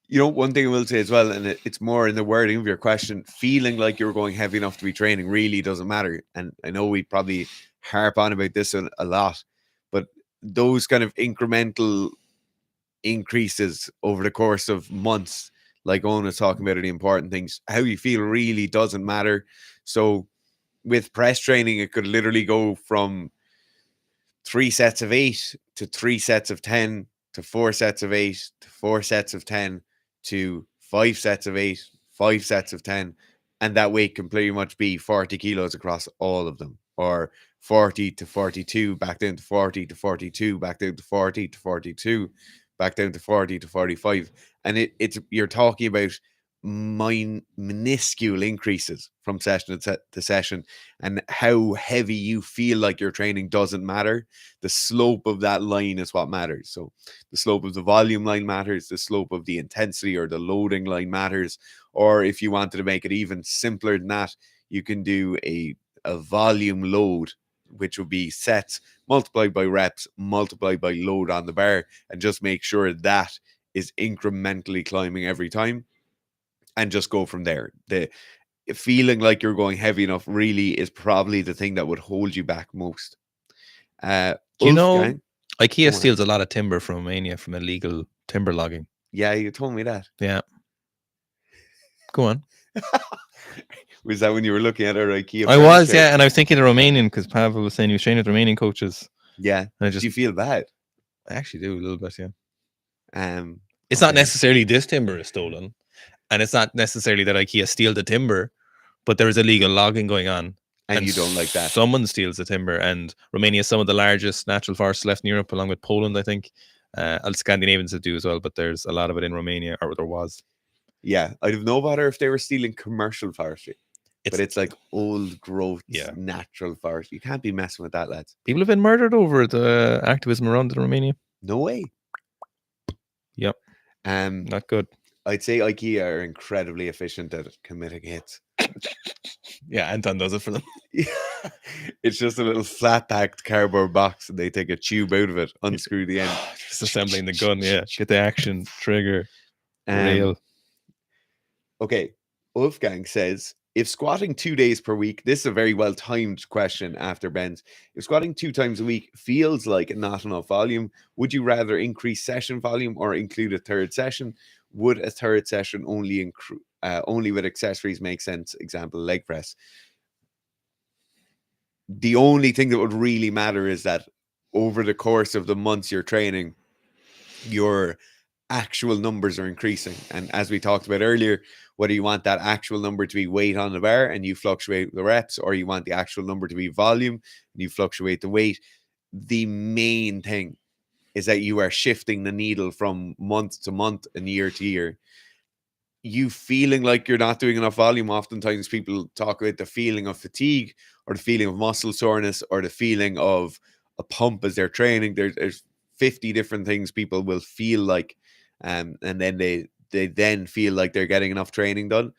You know, one thing I will say as well, and it's more in the wording of your question, feeling like you're going heavy enough to be training really doesn't matter. And I know we probably harp on about this a lot, but those kind of incremental increases over the course of months, like Owen was talking about, are the important things. How you feel really doesn't matter. So with press training, it could literally go from 3 sets of 8 to 3 sets of 10 to 4 sets of 8 to 4 sets of 10 to 5 sets of 8, 5 sets of 10, and that weight can pretty much be 40 kilos across all of them, or 40 to 42, back down to 40 to 42, back down to 40 to 42, back down to 40 to 45. And it's you're talking about minuscule increases from session to session, and how heavy you feel like your training doesn't matter. The slope of that line is what matters. So the slope of the volume line matters, the slope of the intensity or the loading line matters. Or if you wanted to make it even simpler than that, you can do a volume load, which would be sets multiplied by reps multiplied by load on the bar, and just make sure that is incrementally climbing every time, and just go from there. The feeling like you're going heavy enough really is probably the thing that would hold you back most. IKEA steals a lot of timber from Romania from illegal timber logging. Yeah, you told me that. Yeah. Go on. Was that when you were looking at our IKEA? I was, yeah, and I was thinking of Romanian because Pavel was saying he was training with Romanian coaches. Yeah. Do you feel bad? I actually do a little bit, yeah. It's not necessarily this timber is stolen. And it's not necessarily that IKEA steal the timber, but there is illegal logging going on. And you don't like that. Someone steals the timber, and Romania is some of the largest natural forests left in Europe, along with Poland, I think. Scandinavians do as well, but there's a lot of it in Romania, or there was. Yeah, I'd have no bother if they were stealing commercial forestry. But it's like old growth, natural forest. You can't be messing with that, lads. People have been murdered over the activism around in Romania. No way. Yep. Not good. I'd say IKEA are incredibly efficient at committing hits. Yeah, Anton does it for them. It's just a little flat-packed cardboard box, and they take a tube out of it, unscrew the end. Just assembling the gun, get the action, trigger, rail. Okay, Wolfgang says, if squatting 2 days per week, this is a very well-timed question after Ben's. If squatting 2 times a week feels like not enough volume, would you rather increase session volume or include a third session? Would a third session only with accessories make sense? Example, leg press. The only thing that would really matter is that over the course of the months you're training, your actual numbers are increasing. And as we talked about earlier, whether you want that actual number to be weight on the bar and you fluctuate the reps, or you want the actual number to be volume and you fluctuate the weight, the main thing is that you are shifting the needle from month to month and year to year. You feeling like you're not doing enough volume, oftentimes people talk about the feeling of fatigue or the feeling of muscle soreness or the feeling of a pump as they're training. There's 50 different things people will feel like, and then they then feel like they're getting enough training done.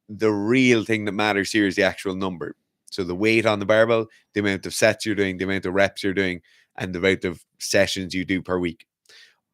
The real thing that matters here is the actual number. So the weight on the barbell, the amount of sets you're doing, the amount of reps you're doing, and the amount of sessions you do per week.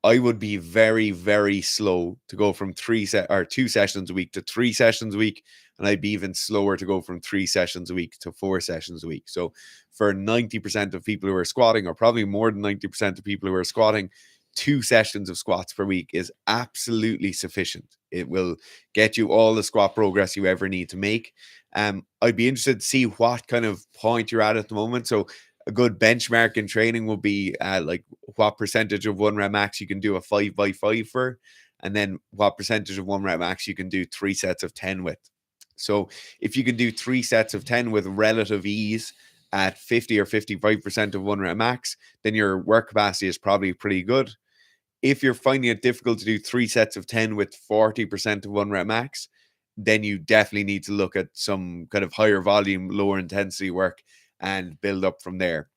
I would be very, very slow to go from 2 sessions a week to 3 sessions a week. And I'd be even slower to go from 3 sessions a week to 4 sessions a week. So for 90% of people who are squatting, or probably more than 90% of people who are squatting, 2 sessions of squats per week is absolutely sufficient. It will get you all the squat progress you ever need to make. I'd be interested to see what kind of point you're at the moment. So a good benchmark in training will be like what percentage of 1 rep max you can do a 5x5 for, and then what percentage of 1 rep max you can do 3 sets of 10 with. So if you can do 3 sets of 10 with relative ease at 50 or 55% of 1 rep max, then your work capacity is probably pretty good. If you're finding it difficult to do 3 sets of 10 with 40% of 1 rep max, then you definitely need to look at some kind of higher volume, lower intensity work and build up from there.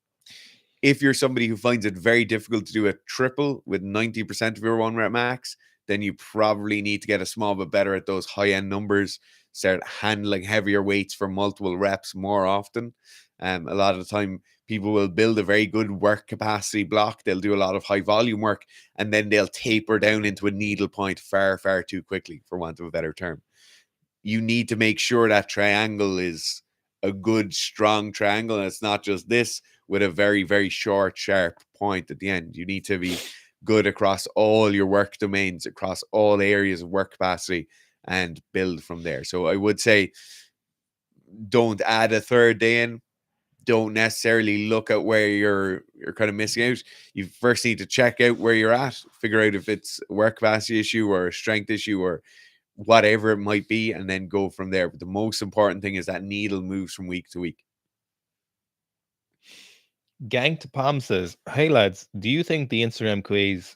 If you're somebody who finds it very difficult to do a triple with 90% of your 1 rep max, then you probably need to get a small bit better at those high-end numbers, start handling heavier weights for multiple reps more often. A lot of the time, people will build a very good work capacity block. They'll do a lot of high volume work, and then they'll taper down into a needle point far, far too quickly, for want of a better term. You need to make sure that triangle is a good, strong triangle, and it's not just this with a very, very short, sharp point at the end. You need to be good across all your work domains, across all areas of work capacity, and build from there. So I would say don't add a third day in. Don't necessarily look at where you're kind of missing out. You first need to check out where you're at, figure out if it's a work capacity issue or a strength issue or whatever it might be, and then go from there. But the most important thing is that needle moves from week to week. Gang to Palm says, hey lads, do you think the Instagram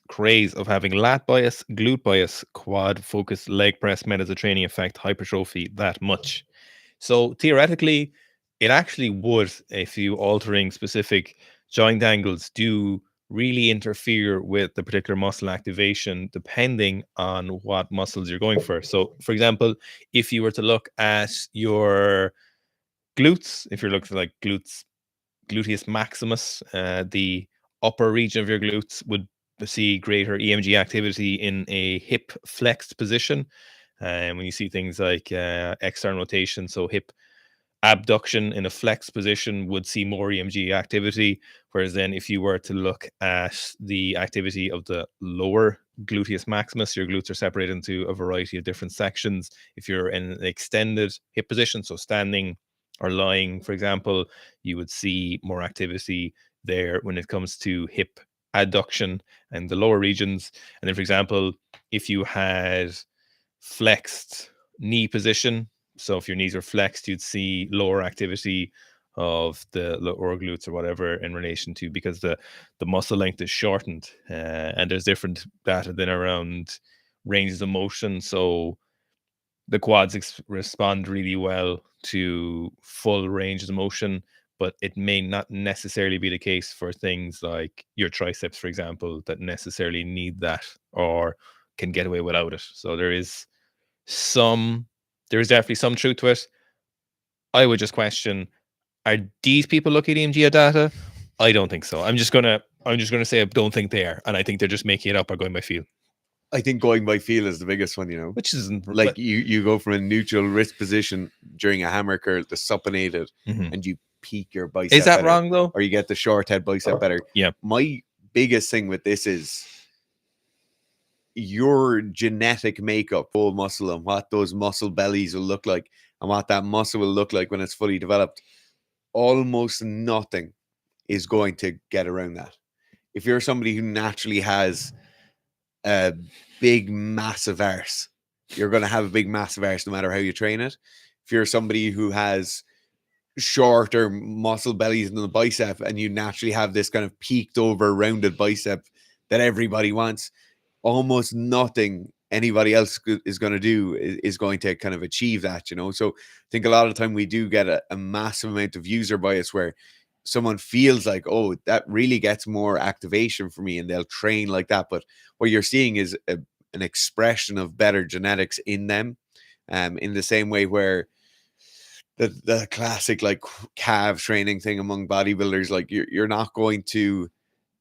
craze of having lat bias, glute bias, quad focused leg press methods of training affect hypertrophy that much? So theoretically, it actually would, if you altering specific joint angles do really interfere with the particular muscle activation depending on what muscles you're going for. So for example, if you were to look at your glutes, if you're looking like gluteus maximus, the upper region of your glutes would see greater EMG activity in a hip flexed position. And when you see things like external rotation, so hip abduction in a flex position would see more EMG activity. Whereas then if you were to look at the activity of the lower gluteus maximus, your glutes are separated into a variety of different sections. If you're in an extended hip position, so standing or lying, for example, you would see more activity there when it comes to hip adduction and the lower regions. And then, for example, if you had flexed knee position. So if your knees are flexed, you'd see lower activity of the lower glutes or whatever in relation to, because the muscle length is shortened, and there's different data then around ranges of motion. So the quads respond really well to full ranges of motion, but it may not necessarily be the case for things like your triceps, for example, that necessarily need that or can get away without it. So there is definitely some truth to it. I would just question, are these people looking at MGR data? I don't think so. I'm just gonna say I don't think they are, and I think they're just making it up or going by feel. I think going by feel is the biggest one, you know. Which isn't like you go from a neutral wrist position during a hammer curl to supinated, and you peak your bicep. Is that better, wrong though? Or you get the short head bicep better. Yeah. My biggest thing with this is your genetic makeup, full muscle, and what those muscle bellies will look like, and what that muscle will look like when it's fully developed. Almost nothing is going to get around that. If you're somebody who naturally has a big, massive arse, you're going to have a big, massive arse no matter how you train it. If you're somebody who has shorter muscle bellies in the bicep and you naturally have this kind of peaked over, rounded bicep that everybody wants, almost nothing anybody else is going to do is going to kind of achieve that, you know. So I think a lot of the time we do get a massive amount of user bias where someone feels like, oh, that really gets more activation for me, and they'll train like that. But what you're seeing is an expression of better genetics in them, in the same way where the classic like calf training thing among bodybuilders, like you're not going to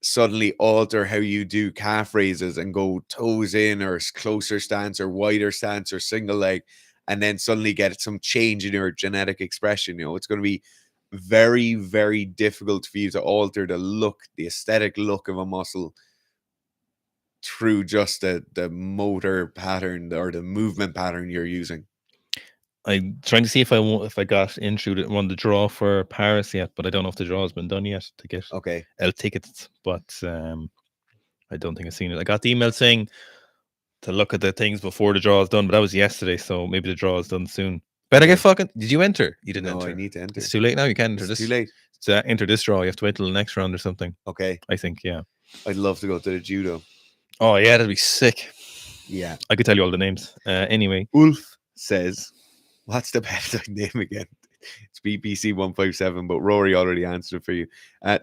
suddenly alter how you do calf raises and go toes in or closer stance or wider stance or single leg, and then suddenly get some change in your genetic expression. You know, it's going to be very, very difficult for you to alter the aesthetic look of a muscle through just the motor pattern or the movement pattern you're using. I'm trying to see if I got in through the draw for Paris yet, but I don't know if the draw has been done yet to get L tickets. But I don't think I've seen it. I got the email saying to look at the things before the draw is done, but that was yesterday, so maybe the draw is done soon. Better get fucking. Did you enter? You didn't enter. No, I need to enter. It's too late now. You can't enter It's this. Too late. To enter this draw, you have to wait till the next round or something. Okay. I think, yeah. I'd love to go to the judo. Oh yeah, that'd be sick. Yeah. I could tell you all the names. Anyway. Ulf says, what's the peptide name again? It's BPC 157, but Rory already answered it for you.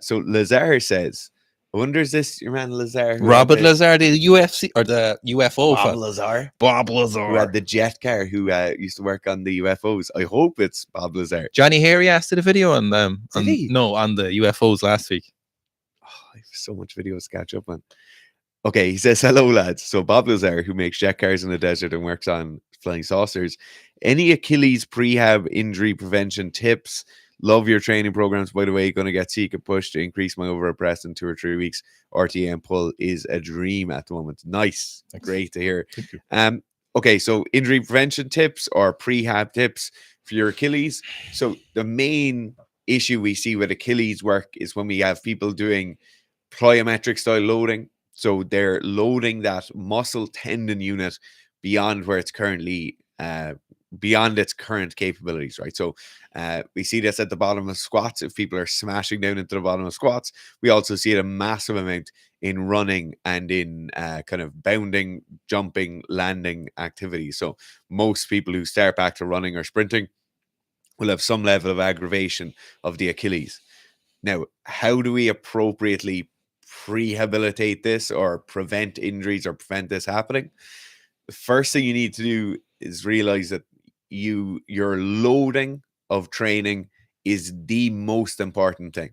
So Lazar says, I wonder, is this your man Lazar? Robert Lazar, the UFC or the UFO? Bob Lazar. Bob Lazar. Who had the jet car, who used to work on the UFOs. I hope it's Bob Lazar. Johnny Harry asked did a video on them. Did he? No, on the UFOs last week. Oh, I have so much videos to catch up on. Okay, he says, hello, lads. So Bob Lazar, who makes jet cars in the desert and works on flying saucers. Any Achilles prehab injury prevention tips? Love your training programs. By the way, going to get Sika push to increase my overhead press in 2 or 3 weeks. RTM pull is a dream at the moment. Nice. Thanks. Great to hear. Thank you. Okay, so injury prevention tips or prehab tips for your Achilles. So the main issue we see with Achilles work is when we have people doing plyometric style loading. So they're loading that muscle tendon unit beyond where it's currently beyond its current capabilities, right? So we see this at the bottom of squats. If people are smashing down into the bottom of squats, we also see it a massive amount in running and in kind of bounding, jumping, landing activities. So most people who start back to running or sprinting will have some level of aggravation of the Achilles. Now, how do we appropriately rehabilitate this or prevent injuries or prevent this happening? The first thing you need to do is realize that your loading of training is the most important thing.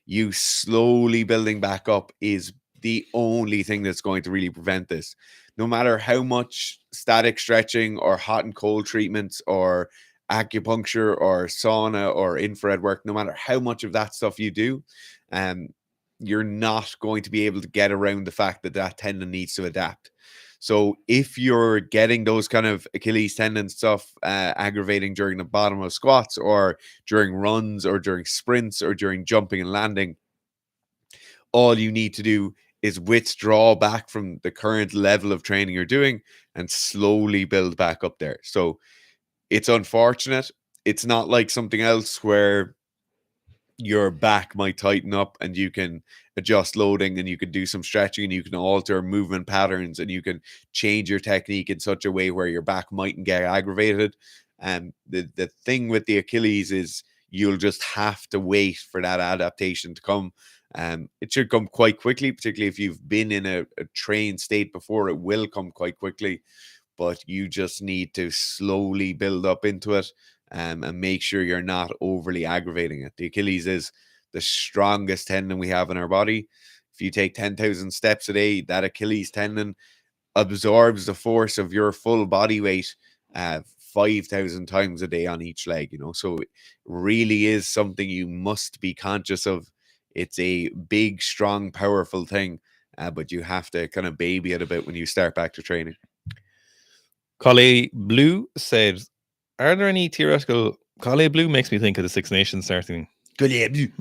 You slowly building back up is the only thing that's going to really prevent this. No matter how much static stretching or hot and cold treatments or acupuncture or sauna or infrared work, no matter how much of that stuff you do, you're not going to be able to get around the fact that that tendon needs to adapt. So if you're getting those kind of Achilles tendon stuff aggravating during the bottom of squats or during runs or during sprints or during jumping and landing, all you need to do is withdraw back from the current level of training you're doing and slowly build back up there. So it's unfortunate. It's not like something else where your back might tighten up and you can adjust loading and you can do some stretching and you can alter movement patterns and you can change your technique in such a way where your back mightn't get aggravated. And the thing with the Achilles is you'll just have to wait for that adaptation to come. It should come quite quickly, particularly if you've been in a trained state before. It will come quite quickly, but you just need to slowly build up into it. And make sure you're not overly aggravating it. The Achilles is the strongest tendon we have in our body. If you take 10,000 steps a day, that Achilles tendon absorbs the force of your full body weight 5,000 times a day on each leg, you know. So it really is something you must be conscious of. It's a big, strong, powerful thing, but you have to kind of baby it a bit when you start back to training. Collie Blue said, are there any theoretical... Collie Blue makes me think of the Six Nations starting. Collie Blue. Did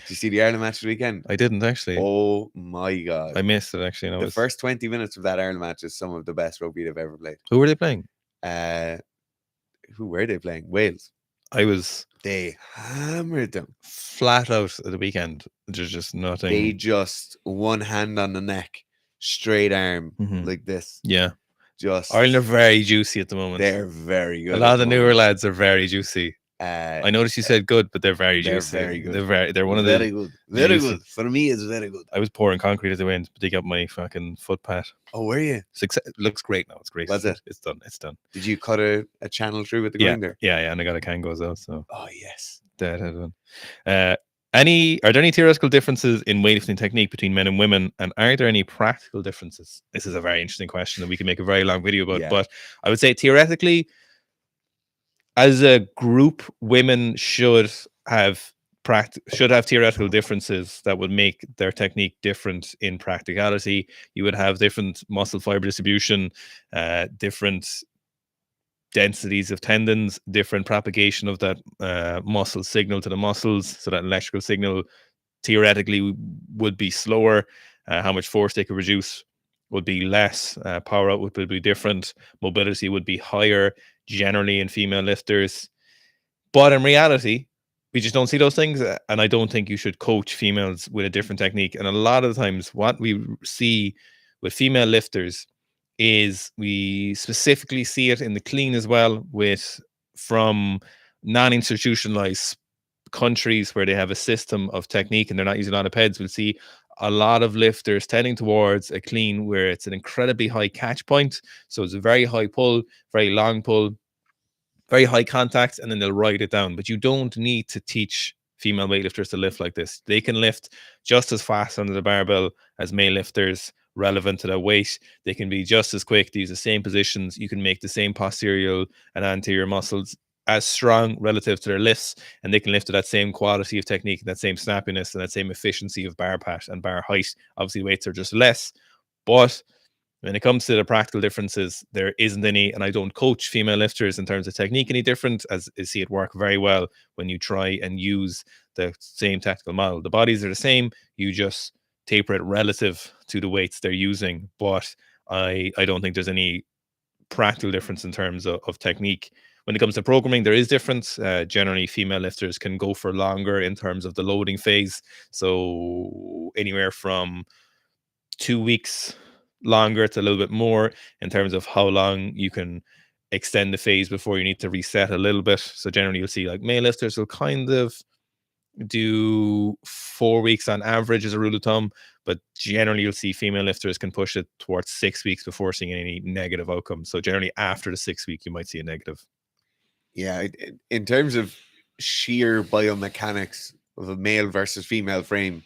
you see the Ireland match this weekend? I didn't, actually. Oh my God. I missed it, actually. No, the first 20 minutes of that Ireland match is some of the best rugby they've ever played. Who were they playing? Who were they playing? Wales. They hammered them. Flat out at the weekend. There's just nothing. They just one hand on the neck, straight arm, like this. Yeah. Just Ireland are very juicy at the moment. They're very good. A lot of the newer lads are very juicy. I noticed you said good, but they're very juicy. Very good. They're one of the very good. Very good. For me, it's very good. I was pouring concrete at the wind to dig up my fucking foot pat. Oh, were you? It looks great now. It's great. Was it? It's done. It's done. Did you cut a channel through with the grinder? Yeah, and I got a Kango as well. So. Oh yes. Dead one. Are there any theoretical differences in weightlifting technique between men and women, and are there any practical differences? This is a very interesting question that we can make a very long video about. But I would say theoretically, as a group, women should have theoretical differences that would make their technique different in practicality. You would have different muscle fiber distribution, different densities of tendons, different propagation of that muscle signal to the muscles, so that electrical signal theoretically would be slower. How much force they could produce would be less. Power output would be different. Mobility would be higher generally in female lifters. But in reality, we just don't see those things. And I don't think you should coach females with a different technique. And a lot of the times what we see with female lifters is we specifically see it in the clean as well, from non-institutionalized countries where they have a system of technique and they're not using a lot of PEDs. We'll see a lot of lifters tending towards a clean where it's an incredibly high catch point. So it's a very high pull, very long pull, very high contact, and then they'll ride it down. But you don't need to teach female weightlifters to lift like this. They can lift just as fast under the barbell as male lifters relevant to their weight. They can be just as quick. They use the same positions. You can make the same posterior and anterior muscles as strong relative to their lifts, and they can lift to that same quality of technique, that same snappiness, and that same efficiency of bar pat and bar height. Obviously, weights are just less, but when it comes to the practical differences, there isn't any, and I don't coach female lifters in terms of technique any different, as I see it work very well when you try and use the same tactical model. The bodies are the same, you just taper it relative to the weights they're using, but I don't think there's any practical difference in terms of technique. When it comes to programming, there is difference. Generally, female lifters can go for longer in terms of the loading phase, so anywhere from 2 weeks longer to a little bit more in terms of how long you can extend the phase before you need to reset a little bit. So generally you'll see like male lifters will kind of do 4 weeks on average as a rule of thumb, but generally you'll see female lifters can push it towards 6 weeks before seeing any negative outcomes. So generally after the 6 week you might see a negative. Yeah, in terms of sheer biomechanics of a male versus female frame,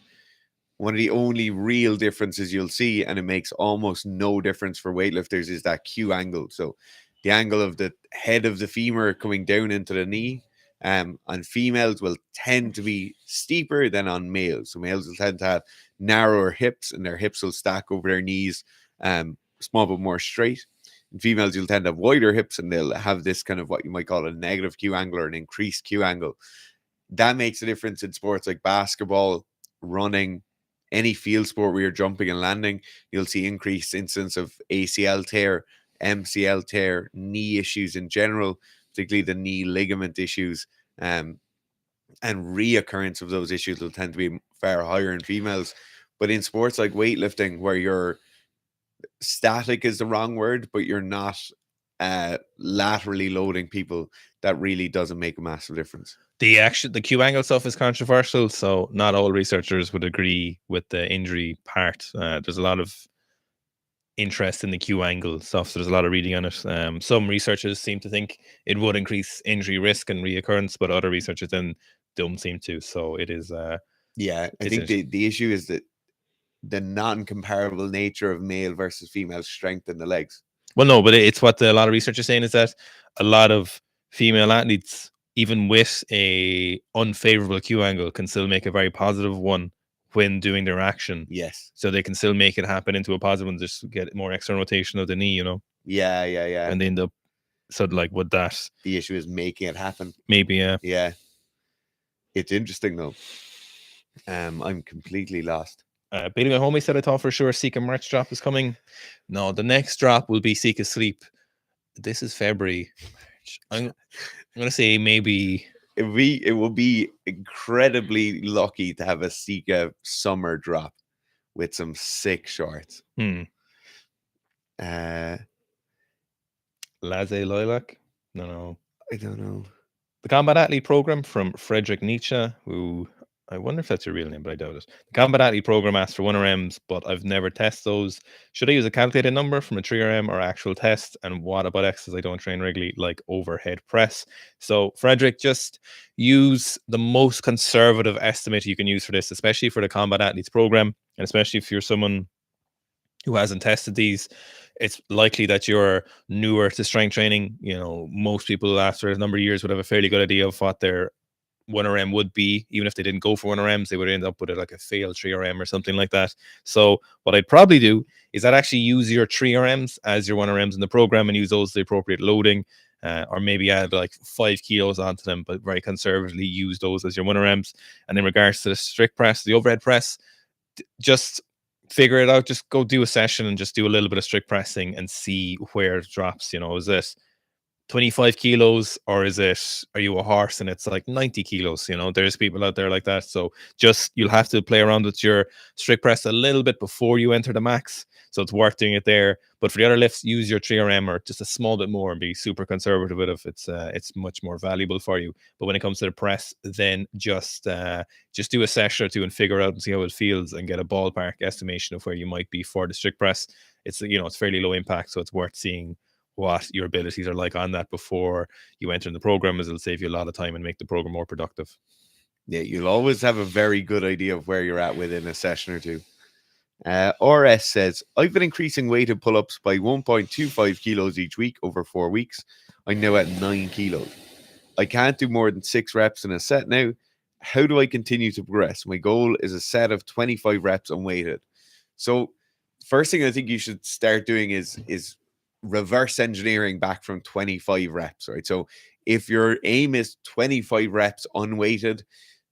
one of the only real differences you'll see, and it makes almost no difference for weightlifters, is that Q angle. So the angle of the head of the femur coming down into the knee on females will tend to be steeper than on males. So males will tend to have narrower hips, and their hips will stack over their knees, small but more straight. In females, you'll tend to have wider hips, and they'll have this kind of what you might call a negative Q angle or an increased Q angle. That makes a difference in sports like basketball, running, any field sport where you're jumping and landing, you'll see increased incidence of ACL tear, MCL tear, knee issues in general, particularly the knee ligament issues, and reoccurrence of those issues will tend to be far higher in females. But in sports like weightlifting, where you're static is the wrong word, but you're not laterally loading people, that really doesn't make a massive difference. The Q angle stuff is controversial, so not all researchers would agree with the injury part. There's a lot of interest in the Q angle stuff, so there's a lot of reading on it. Some researchers seem to think it would increase injury risk and reoccurrence, but other researchers then don't seem to. So it is. I think the issue is that the non-comparable nature of male versus female strength in the legs. Well, no, but it's what a lot of research is saying is that a lot of female athletes, even with a unfavorable Q angle, can still make a very positive one when doing their action. Yes. So they can still make it happen into a positive one, just get more external rotation of the knee, you know? Yeah. And they end up, so like with that. The issue is making it happen. Maybe, yeah. Yeah. It's interesting though. I'm completely lost. Bailey, my homie said I thought for sure Sika March drop is coming. No, the next drop will be Sika Sleep. This is February. I'm going to say maybe... It will be incredibly lucky to have a Sika summer drop with some sick shorts. Laze Lilac? No. I don't know. The Combat Athlete Program from Frederick Nietzsche, who... I wonder if that's your real name, but I doubt it. The Combat Athlete Program asks for 1RMs, but I've never tested those. Should I use a calculated number from a 3RM or actual test? And what about exercises I don't train regularly, like overhead press? So, Frederick, just use the most conservative estimate you can use for this, especially for the Combat Athletes Program, and especially if you're someone who hasn't tested these. It's likely that you're newer to strength training. You know, most people after a number of years would have a fairly good idea of what their 1RM would be. Even if they didn't go for 1RMs, they would end up with like a failed 3RM or something like that. So what I'd probably do is I'd actually use your 3RMs as your 1RMs in the program and use those as the appropriate loading, or maybe add like 5 kilos onto them, but very conservatively use those as your 1RMs. And in regards to the strict press, the overhead press, just figure it out. Just go do a session and just do a little bit of strict pressing and see where it drops. You know, is it 25 kilos, or are you a horse and it's like 90 kilos? You know, there's people out there like that. So just, you'll have to play around with your strict press a little bit before you enter the max. So it's worth doing it there. But for the other lifts, use your 3RM or just a small bit more and be super conservative with it. It's much more valuable for you. But when it comes to the press, then just do a session or two and figure out and see how it feels and get a ballpark estimation of where you might be for the strict press. It's, you know, it's fairly low impact, so it's worth seeing what your abilities are like on that before you enter in the program, as it'll save you a lot of time and make the program more productive. Yeah, you'll always have a very good idea of where you're at within a session or two. RS says, I've been increasing weighted pull-ups by 1.25 kilos each week over 4 weeks. I'm now at 9 kilos. I can't do more than 6 reps in a set now. How do I continue to progress? My goal is a set of 25 reps unweighted. So first thing I think you should start doing is reverse engineering back from 25 reps, right? So if your aim is 25 reps unweighted,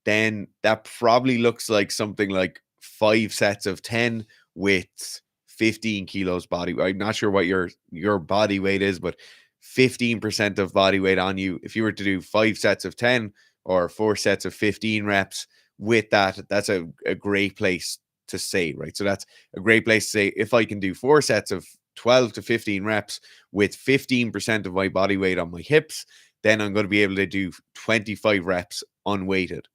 then that probably looks like something like 5 sets of 10 with 15 kilos body weight. I'm not sure what your body weight is, but 15% of body weight on you. If you were to do 5 sets of 10 or 4 sets of 15 reps with that, that's a great place to say, right? So that's a great place to say, if I can do 4 sets of 12 to 15 reps with 15% of my body weight on my hips, then I'm going to be able to do 25 reps unweighted.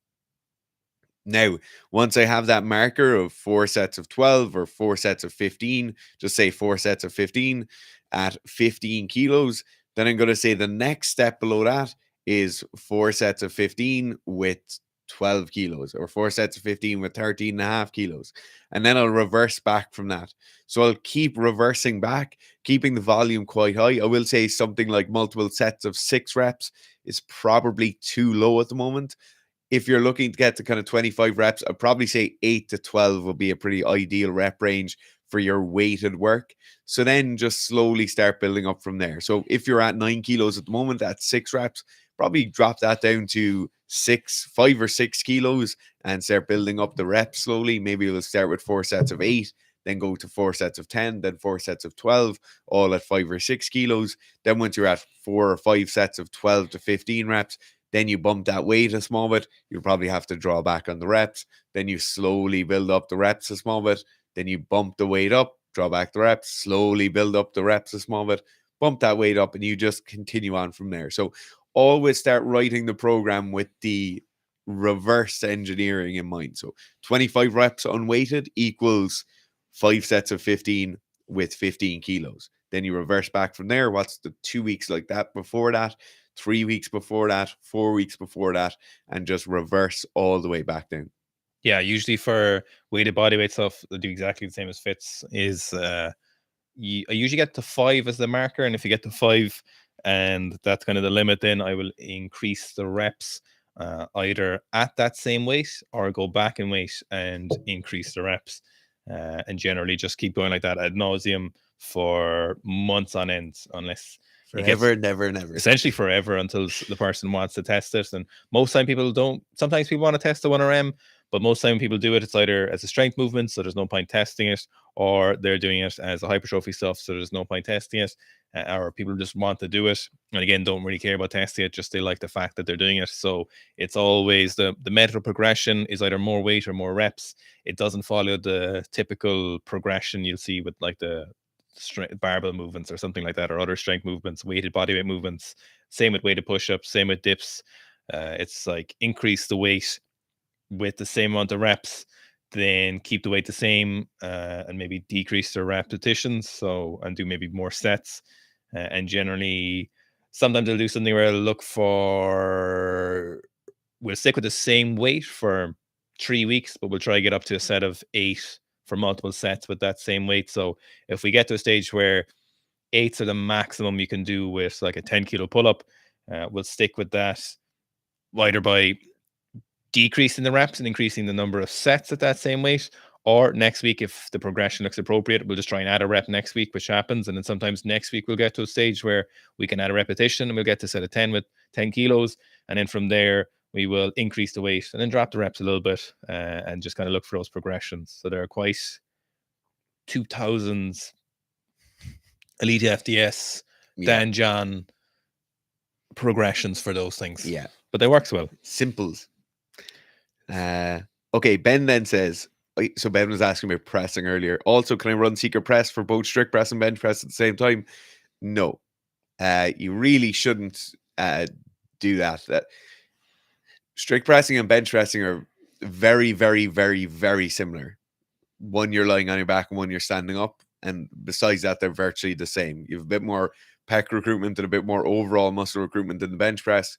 Now, once I have that marker of 4 sets of 12 or 4 sets of 15, just say 4 sets of 15 at 15 kilos, then I'm going to say the next step below that is 4 sets of 15 with 12 kilos, or 4 sets of 15 with 13.5 kilos. And then I'll reverse back from that. So I'll keep reversing back, keeping the volume quite high. I will say something like multiple sets of 6 reps is probably too low at the moment. If you're looking to get to kind of 25 reps, I'd probably say 8 to 12 would be a pretty ideal rep range for your weighted work. So then just slowly start building up from there. So if you're at 9 kilos at the moment, at 6 reps, probably drop that down to 5 or 6 kilos and start building up the reps slowly. Maybe we'll start with 4 sets of 8, then go to 4 sets of 10, then 4 sets of 12, all at 5 or 6 kilos. Then once you're at 4 or 5 sets of 12 to 15 reps, then you bump that weight a small bit. You'll probably have to draw back on the reps. Then you slowly build up the reps a small bit. Then you bump the weight up, draw back the reps, slowly build up the reps a small bit, bump that weight up, and you just continue on from there. So always start writing the program with the reverse engineering in mind. So 25 reps unweighted equals 5 sets of 15 with 15 kilos. Then you reverse back from there. What's the 2 weeks like that before that? 3 weeks before that, 4 weeks before that, and just reverse all the way back down. Yeah, usually for weighted bodyweight stuff, they do exactly the same as Fitz. I usually get to 5 as the marker, and if you get to 5, and that's kind of the limit, then I will increase the reps either at that same weight or go back in weight and increase the reps, and generally just keep going like that ad nauseum for months on end, unless forever, never. Essentially forever, until the person wants to test it. And most time people don't. Sometimes people want to test the 1RM, but most time people do it, it's either as a strength movement, so there's no point testing it, or they're doing it as a hypertrophy stuff, so there's no point testing it, or people just want to do it, and again, don't really care about testing it, just they like the fact that they're doing it. So it's always the method of progression is either more weight or more reps. It doesn't follow the typical progression you'll see with like the barbell movements or something like that, or other strength movements, weighted bodyweight movements. Same with weighted push-ups, same with dips. It's like increase the weight with the same amount of reps, then keep the weight the same, and maybe decrease the repetitions, so and do maybe more sets. And generally sometimes I'll do something where we'll stick with the same weight for 3 weeks, but we'll try to get up to a set of 8 for multiple sets with that same weight. So if we get to a stage where 8s are the maximum you can do with like a 10 kilo pull-up, we'll stick with that, either by decreasing the reps and increasing the number of sets at that same weight, or next week, if the progression looks appropriate, we'll just try and add a rep next week, which happens. And then sometimes next week we'll get to a stage where we can add a repetition and we'll get to set of 10 with 10 kilos. And then from there, we will increase the weight and then drop the reps a little bit, and just kind of look for those progressions. So they're quite 2000s elite FDS, Dan John progressions for those things. Yeah. But they works well. Simples. Okay, Ben then says, so Ben was asking about pressing earlier. Also, can I run Sika press for both strict press and bench press at the same time? No. You really shouldn't do that. Strict pressing and bench pressing are very, very, very, very similar. One you're lying on your back and one you're standing up. And besides that, they're virtually the same. You have a bit more pec recruitment and a bit more overall muscle recruitment in the bench press.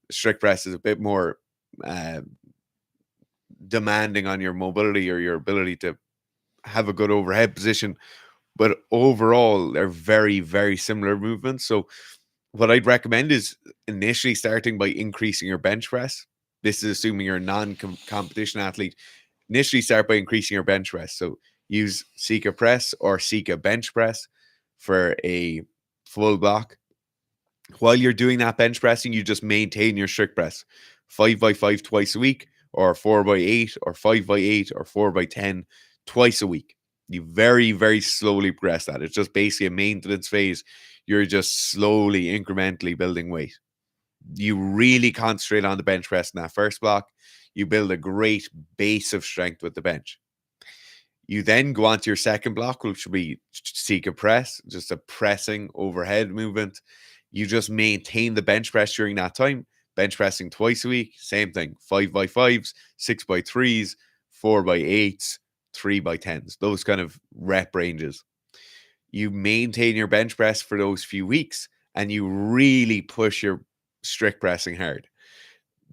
The strict press is a bit more demanding on your mobility or your ability to have a good overhead position. But overall, they're very, very similar movements. So what I'd recommend is initially starting by increasing your bench press. This is assuming you're a non-competition athlete. Initially start by increasing your bench press. So use Sika press or Sika bench press for a full block. While you're doing that bench pressing, you just maintain your strict press. 5x5 twice a week, or 4x8, or 5x8, or 4x10 twice a week. You very, very slowly progress that. It's just basically a maintenance phase. You're just slowly, incrementally building weight. You really concentrate on the bench press in that first block. You build a great base of strength with the bench. You then go on to your second block, which will be Sika press, just a pressing overhead movement. You just maintain the bench press during that time. Bench pressing twice a week, same thing. 5x5s, 6x3s, 4x8s, 3x10s. Those kind of rep ranges. You maintain your bench press for those few weeks, and you really push your strict pressing hard.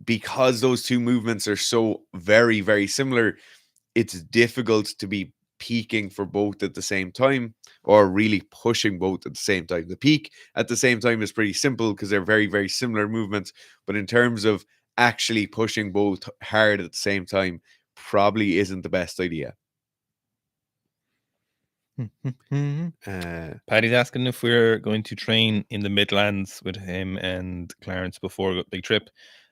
Because those two movements are so very, very similar, it's difficult to be peaking for both at the same time, or really pushing both at the same time. The peak at the same time is pretty simple because they're very, very similar movements. But in terms of actually pushing both hard at the same time, probably isn't the best idea. Paddy's asking if we're going to train in the Midlands with him and Clarence before a big trip.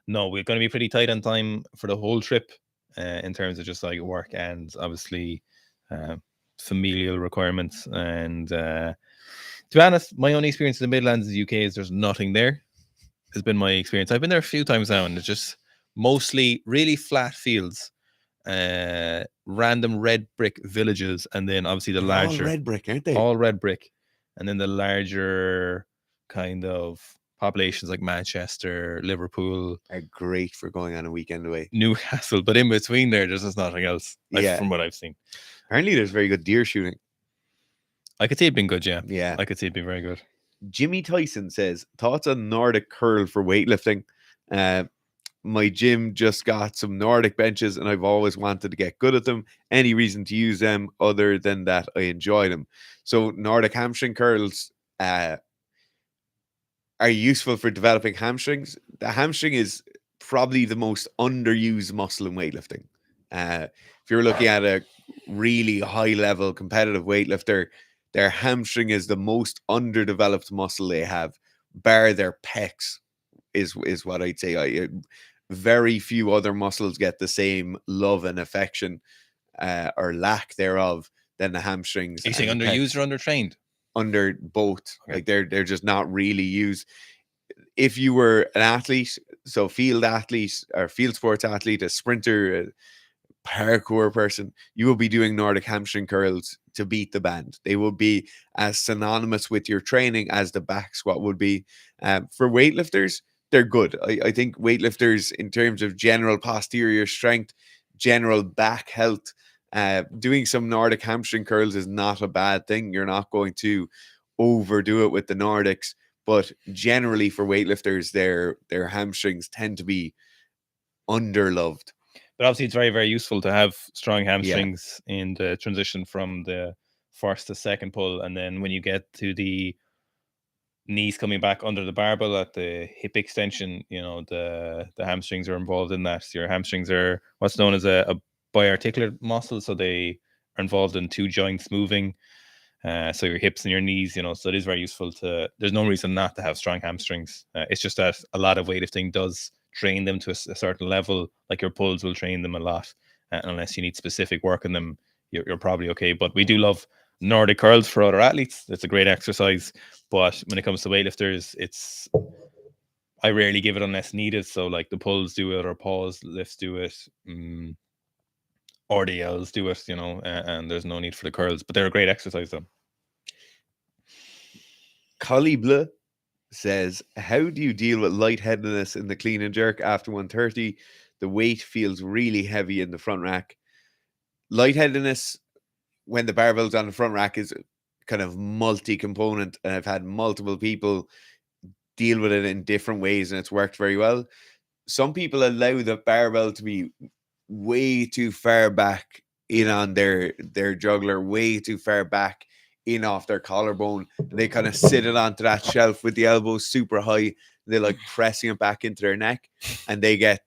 No, we're going to be pretty tight on time for the whole trip in terms of just like work and obviously familial requirements. And to be honest, my only experience in the Midlands of the UK is there's nothing there. Has been my experience. I've been there a few times now, and it's just mostly really flat fields, random red brick villages, and then obviously the They're larger all red brick, aren't they? all red brick, and then the larger kind of populations like Manchester, Liverpool are great for going on a weekend away. Newcastle, but in between there's just nothing else. From what I've seen. Apparently there's very good deer shooting. I could see it being good, yeah. Yeah. I could see it being very good. Jimmy Tyson says, thoughts on Nordic curl for weightlifting? My gym just got some Nordic benches and I've always wanted to get good at them. Any reason to use them other than that I enjoy them? So Nordic hamstring curls are useful for developing hamstrings. The hamstring is probably the most underused muscle in weightlifting. If you're looking at a really high level competitive weightlifter, their hamstring is the most underdeveloped muscle they have, bar their pecs is what I'd say. Very few other muscles get the same love and affection or lack thereof than the hamstrings. Are you saying underused or undertrained? Under both. Okay. Like they're just not really used. If you were an athlete, so field athlete or field sports athlete, a sprinter, a parkour person, you will be doing Nordic hamstring curls to beat the band. They will be as synonymous with your training as the back squat would be. For weightlifters, they're good. I think weightlifters, in terms of general posterior strength, general back health, doing some Nordic hamstring curls is not a bad thing. You're not going to overdo it with the Nordics, but generally for weightlifters, their hamstrings tend to be underloved. But obviously, it's very, very useful to have strong hamstrings in the transition from the first to second pull. And then when you get to the knees coming back under the barbell at the hip extension, the hamstrings are involved in that. So your hamstrings are what's known as a biarticular muscle. So they are involved in two joints moving. So your hips and your knees, so it is very useful there's no reason not to have strong hamstrings. It's just that a lot of weightlifting does train them to a certain level, like your pulls will train them a lot. Unless you need specific work in them, you're probably okay. But we do love Nordic curls for other athletes. It's a great exercise. But when it comes to weightlifters, I rarely give it unless needed. So like the pulls do it, or pause lifts do it, RDLs do it, and there's no need for the curls. But they're a great exercise though. Collie Bleu says, how do you deal with lightheadedness in the clean and jerk after 130? The weight feels really heavy in the front rack. Lightheadedness when the barbell's on the front rack is kind of multi-component, and I've had multiple people deal with it in different ways and it's worked very well. Some people allow the barbell to be way too far back in on their jugular, way too far back in off their collarbone, and they kind of sit it onto that shelf with the elbows super high. They're like pressing it back into their neck, and they get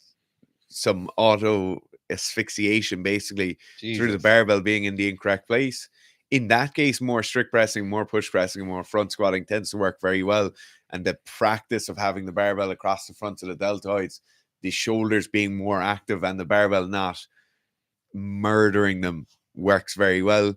some auto asphyxiation basically through the barbell being in the incorrect place. In that case, more strict pressing, more push pressing, more front squatting tends to work very well. And the practice of having the barbell across the front of the deltoids, the shoulders being more active and the barbell not murdering them, works very well.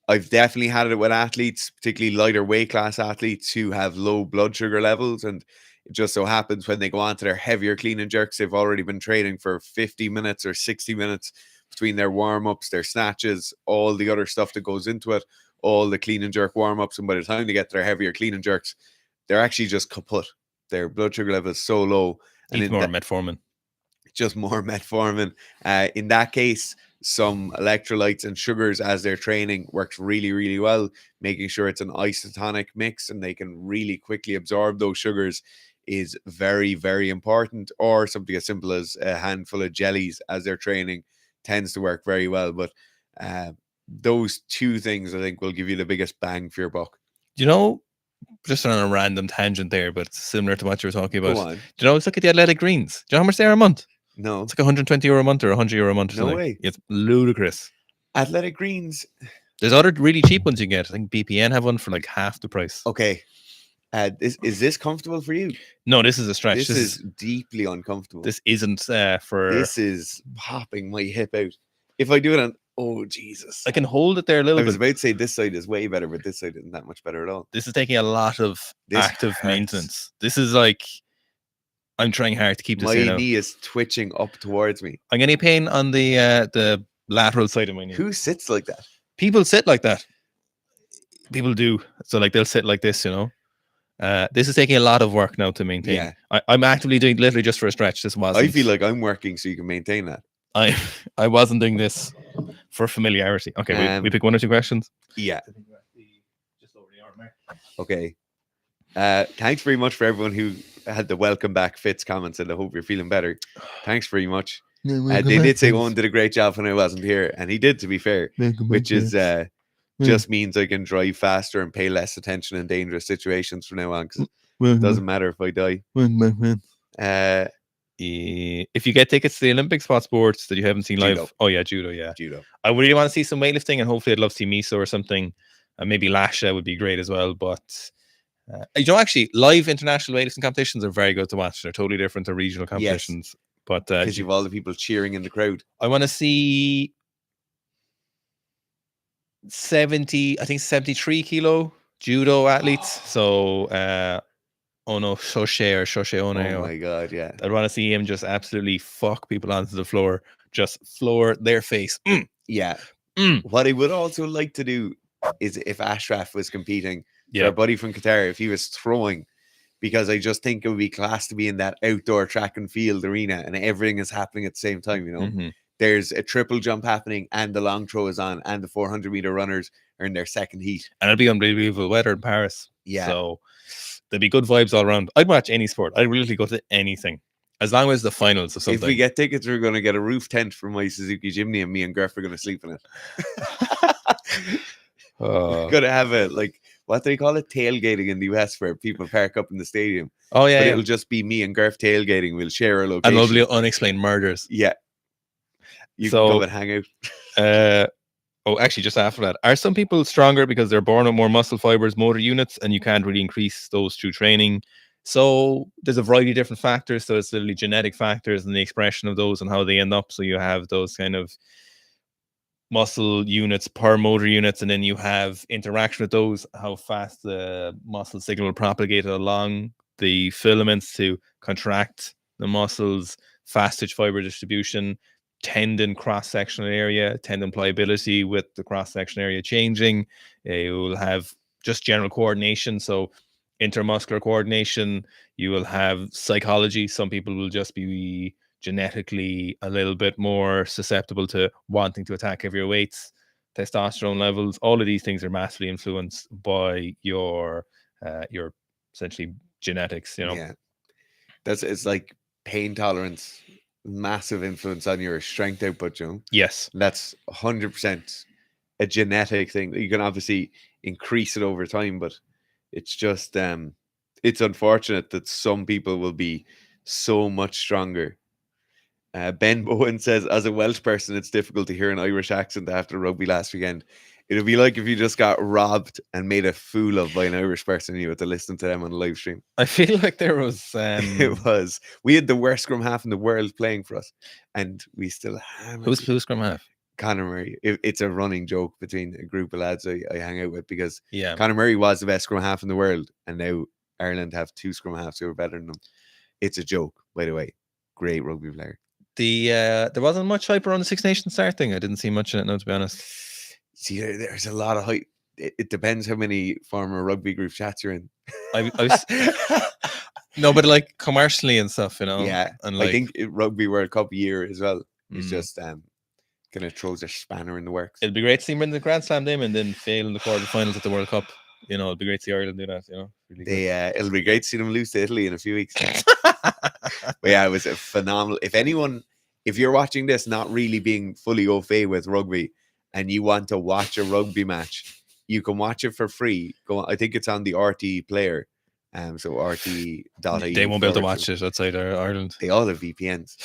I've definitely had it with athletes, particularly lighter weight class athletes who have low blood sugar levels, and it just so happens when they go on to their heavier clean and jerks, they've already been training for 50 minutes or 60 minutes between their warm-ups, their snatches, all the other stuff that goes into it, all the clean and jerk warm-ups, and by the time they get to their heavier clean and jerks, they're actually just kaput. Their blood sugar level is so low. And more metformin. Just more metformin. In that case, some electrolytes and sugars as they're training works really, really well, making sure it's an isotonic mix and they can really quickly absorb those sugars is very, very important. Or something as simple as a handful of jellies as they're training tends to work very well. But those two things, I think, will give you the biggest bang for your buck. Just on a random tangent there, but it's similar to what you were talking about. Let's look at the athletic greens. Do you know how much they are a month? No. It's like €120 a month or €100 a month. No way. It's ludicrous. Athletic greens. There's other really cheap ones you can get. I think BPN have one for like half the price. Okay. Is this comfortable for you? No, this is a stretch. This is deeply uncomfortable. This isn't for. This is popping my hip out. If I do it on, oh Jesus, I can hold it there a little I was bit. about to say this side is way better, but this side isn't that much better at all. This is taking a lot of This active hurts. maintenance. This is like I'm trying hard to keep this. My knee is twitching up towards me. I'm getting pain on the lateral side of my knee. Who sits like that? People sit like that. People do. So like they'll sit like this, you know. This is taking a lot of work now to maintain. Yeah. I'm actively doing literally just for a stretch. This wasn't. I feel like I'm working so you can maintain that. I wasn't doing this for familiarity. Okay, we pick 1 or 2 questions. Yeah. Just over the arm. Okay. Thanks very much for everyone who had the welcome back Fitz comments, and I hope you're feeling better. Thanks very much. They did say Owen did a great job when I wasn't here, and he did, to be fair, which is just means I can drive faster and pay less attention in dangerous situations from now on, because it doesn't matter if I die. If you get tickets to the Olympic spot sports that you haven't seen live, judo. I would really want to see some weightlifting, and hopefully I'd love to see Miso or something. Maybe Lasha would be great as well. But actually, live international weightlifting competitions are very good to watch. They're totally different to regional competitions. Yes. But because you've all the people cheering in the crowd. I want to see 73 kilo judo athletes. So Shoshe One. Oh my god, yeah. I'd want to see him just absolutely fuck people onto the floor, just floor their face. Yeah. What I would also like to do is, if Ashraf was competing, our buddy from Qatar, if he was throwing, because I just think it would be class to be in that outdoor track and field arena and everything is happening at the same time, you know. There's a triple jump happening and the long throw is on, and the 400-meter runners are in their second heat. And it'll be unbelievable weather in Paris. Yeah. So there'll be good vibes all around. I'd watch any sport. I'd really go to anything, as long as the finals of something. If we get tickets, we're going to get a roof tent for my Suzuki Jimny, and me and Griff are going to sleep in it. Going to have a, like, what do they call it? Tailgating in the US, where people park up in the stadium. Oh, yeah. But it'll just be me and Griff tailgating. We'll share a location. And lovely unexplained murders. Yeah. You can go and hang out. Actually, just after that, are some people stronger because they're born with more muscle fibers, motor units, and you can't really increase those through training? So there's a variety of different factors. So it's literally genetic factors and the expression of those and how they end up. So you have those kind of muscle units per motor units, and then you have interaction with those, how fast the muscle signal propagated along the filaments to contract the muscles, fast twitch fiber distribution, tendon cross-sectional area, tendon pliability with the cross-section area changing. You will have just general coordination, so intermuscular coordination. You will have psychology. Some people will just be genetically a little bit more susceptible to wanting to attack heavier weights. Testosterone levels, all of these things are massively influenced by your essentially genetics, you know. Yeah, it's like pain tolerance, massive influence on your strength output, you know. Yes, that's 100% a genetic thing. You can obviously increase it over time, but it's just it's unfortunate that some people will be so much stronger. Ben Bowen says, as a Welsh person, it's difficult to hear an Irish accent after rugby last weekend. It would be like if you just got robbed and made a fool of by an Irish person, you had to listen to them on the live stream. I feel like there was... It was. We had the worst scrum half in the world playing for us, and we still have... Who's scrum half? Conor Murray. It's a running joke between a group of lads I hang out with, because yeah, Conor Murray was the best scrum half in the world, and now Ireland have 2 scrum halves who are better than them. It's a joke, by the way. Great rugby player. There wasn't much hype around the Six Nations start thing. I didn't see much in it, no, to be honest. See, there's a lot of hype. It depends how many former rugby group chats you're in. No, but like commercially and stuff, you know. Yeah, and like, I think Rugby World Cup year as well is just kind of throws a spanner in the works. It'd be great to see them in the Grand Slam them and then fail in the quarterfinals at the World Cup. You know, it'd be great to see Ireland do that. You know, really it'll be great to see them lose to Italy in a few weeks. But yeah, it was a phenomenal. If you're watching this not really being fully au fait with rugby and you want to watch a rugby match, you can watch it for free. I think it's on the RT player. So RT.ie. They won't be able to watch it outside Ireland. They all have VPNs.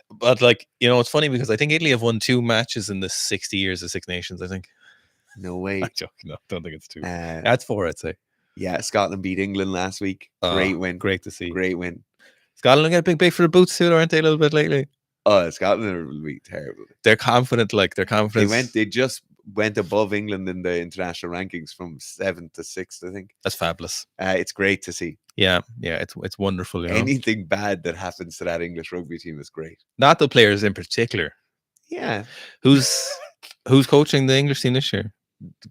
But like, you know, it's funny because I think Italy have won 2 matches in the 60 years of Six Nations, I think. No way. I'm joking. No, don't think it's 2. Uh, That's 4, I'd say. yeah, Scotland beat England last week. Great win. Great to see. Great win. Scotland get a big for the boots too, aren't they? A little bit lately. Oh, Scotland will be terrible. They're confident. Like they're confident. They just went above England in the international rankings from 7th to 6th, I think. That's fabulous. It's great to see. Yeah, it's wonderful. You know? Anything bad that happens to that English rugby team is great. Not the players in particular. Yeah. Who's coaching the English team this year?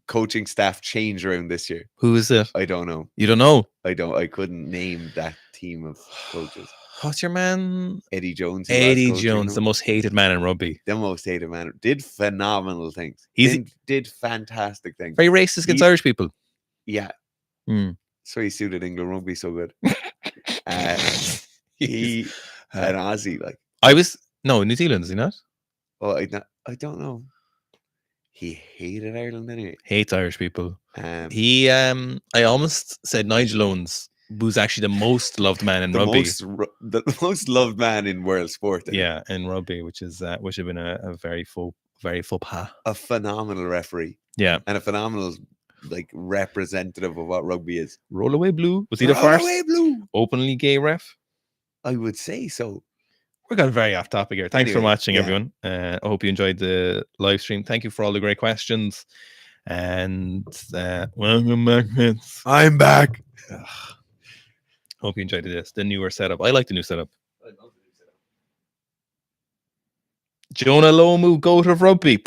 Coaching staff change around this year. Who is it? I don't know. You don't know? I couldn't name that team of coaches. What's your man? Eddie Jones. Eddie Jones, the most hated man in rugby. The most hated man. Did phenomenal things. Did fantastic things. Very racist against Irish people. Yeah. So he suited England rugby so good. He an Aussie, like New Zealand, is he not? Well, I don't know. He hated Ireland anyway. Hates Irish people. I almost said Nigel Owens was actually the most loved man in rugby. The most loved man in world sport. Yeah, in rugby, which have been a very faux pas. A phenomenal referee. Yeah, and a phenomenal representative of what rugby is. Roll away blue. Was he the first openly gay ref? I would say so. We're going very off topic here. Thanks for watching, everyone. I hope you enjoyed the live stream. Thank you for all the great questions. And welcome back, Fitz. I'm back. Hope you enjoyed the newer setup. I like the new setup. I love the new setup. Jonah Lomu, goat of rugby.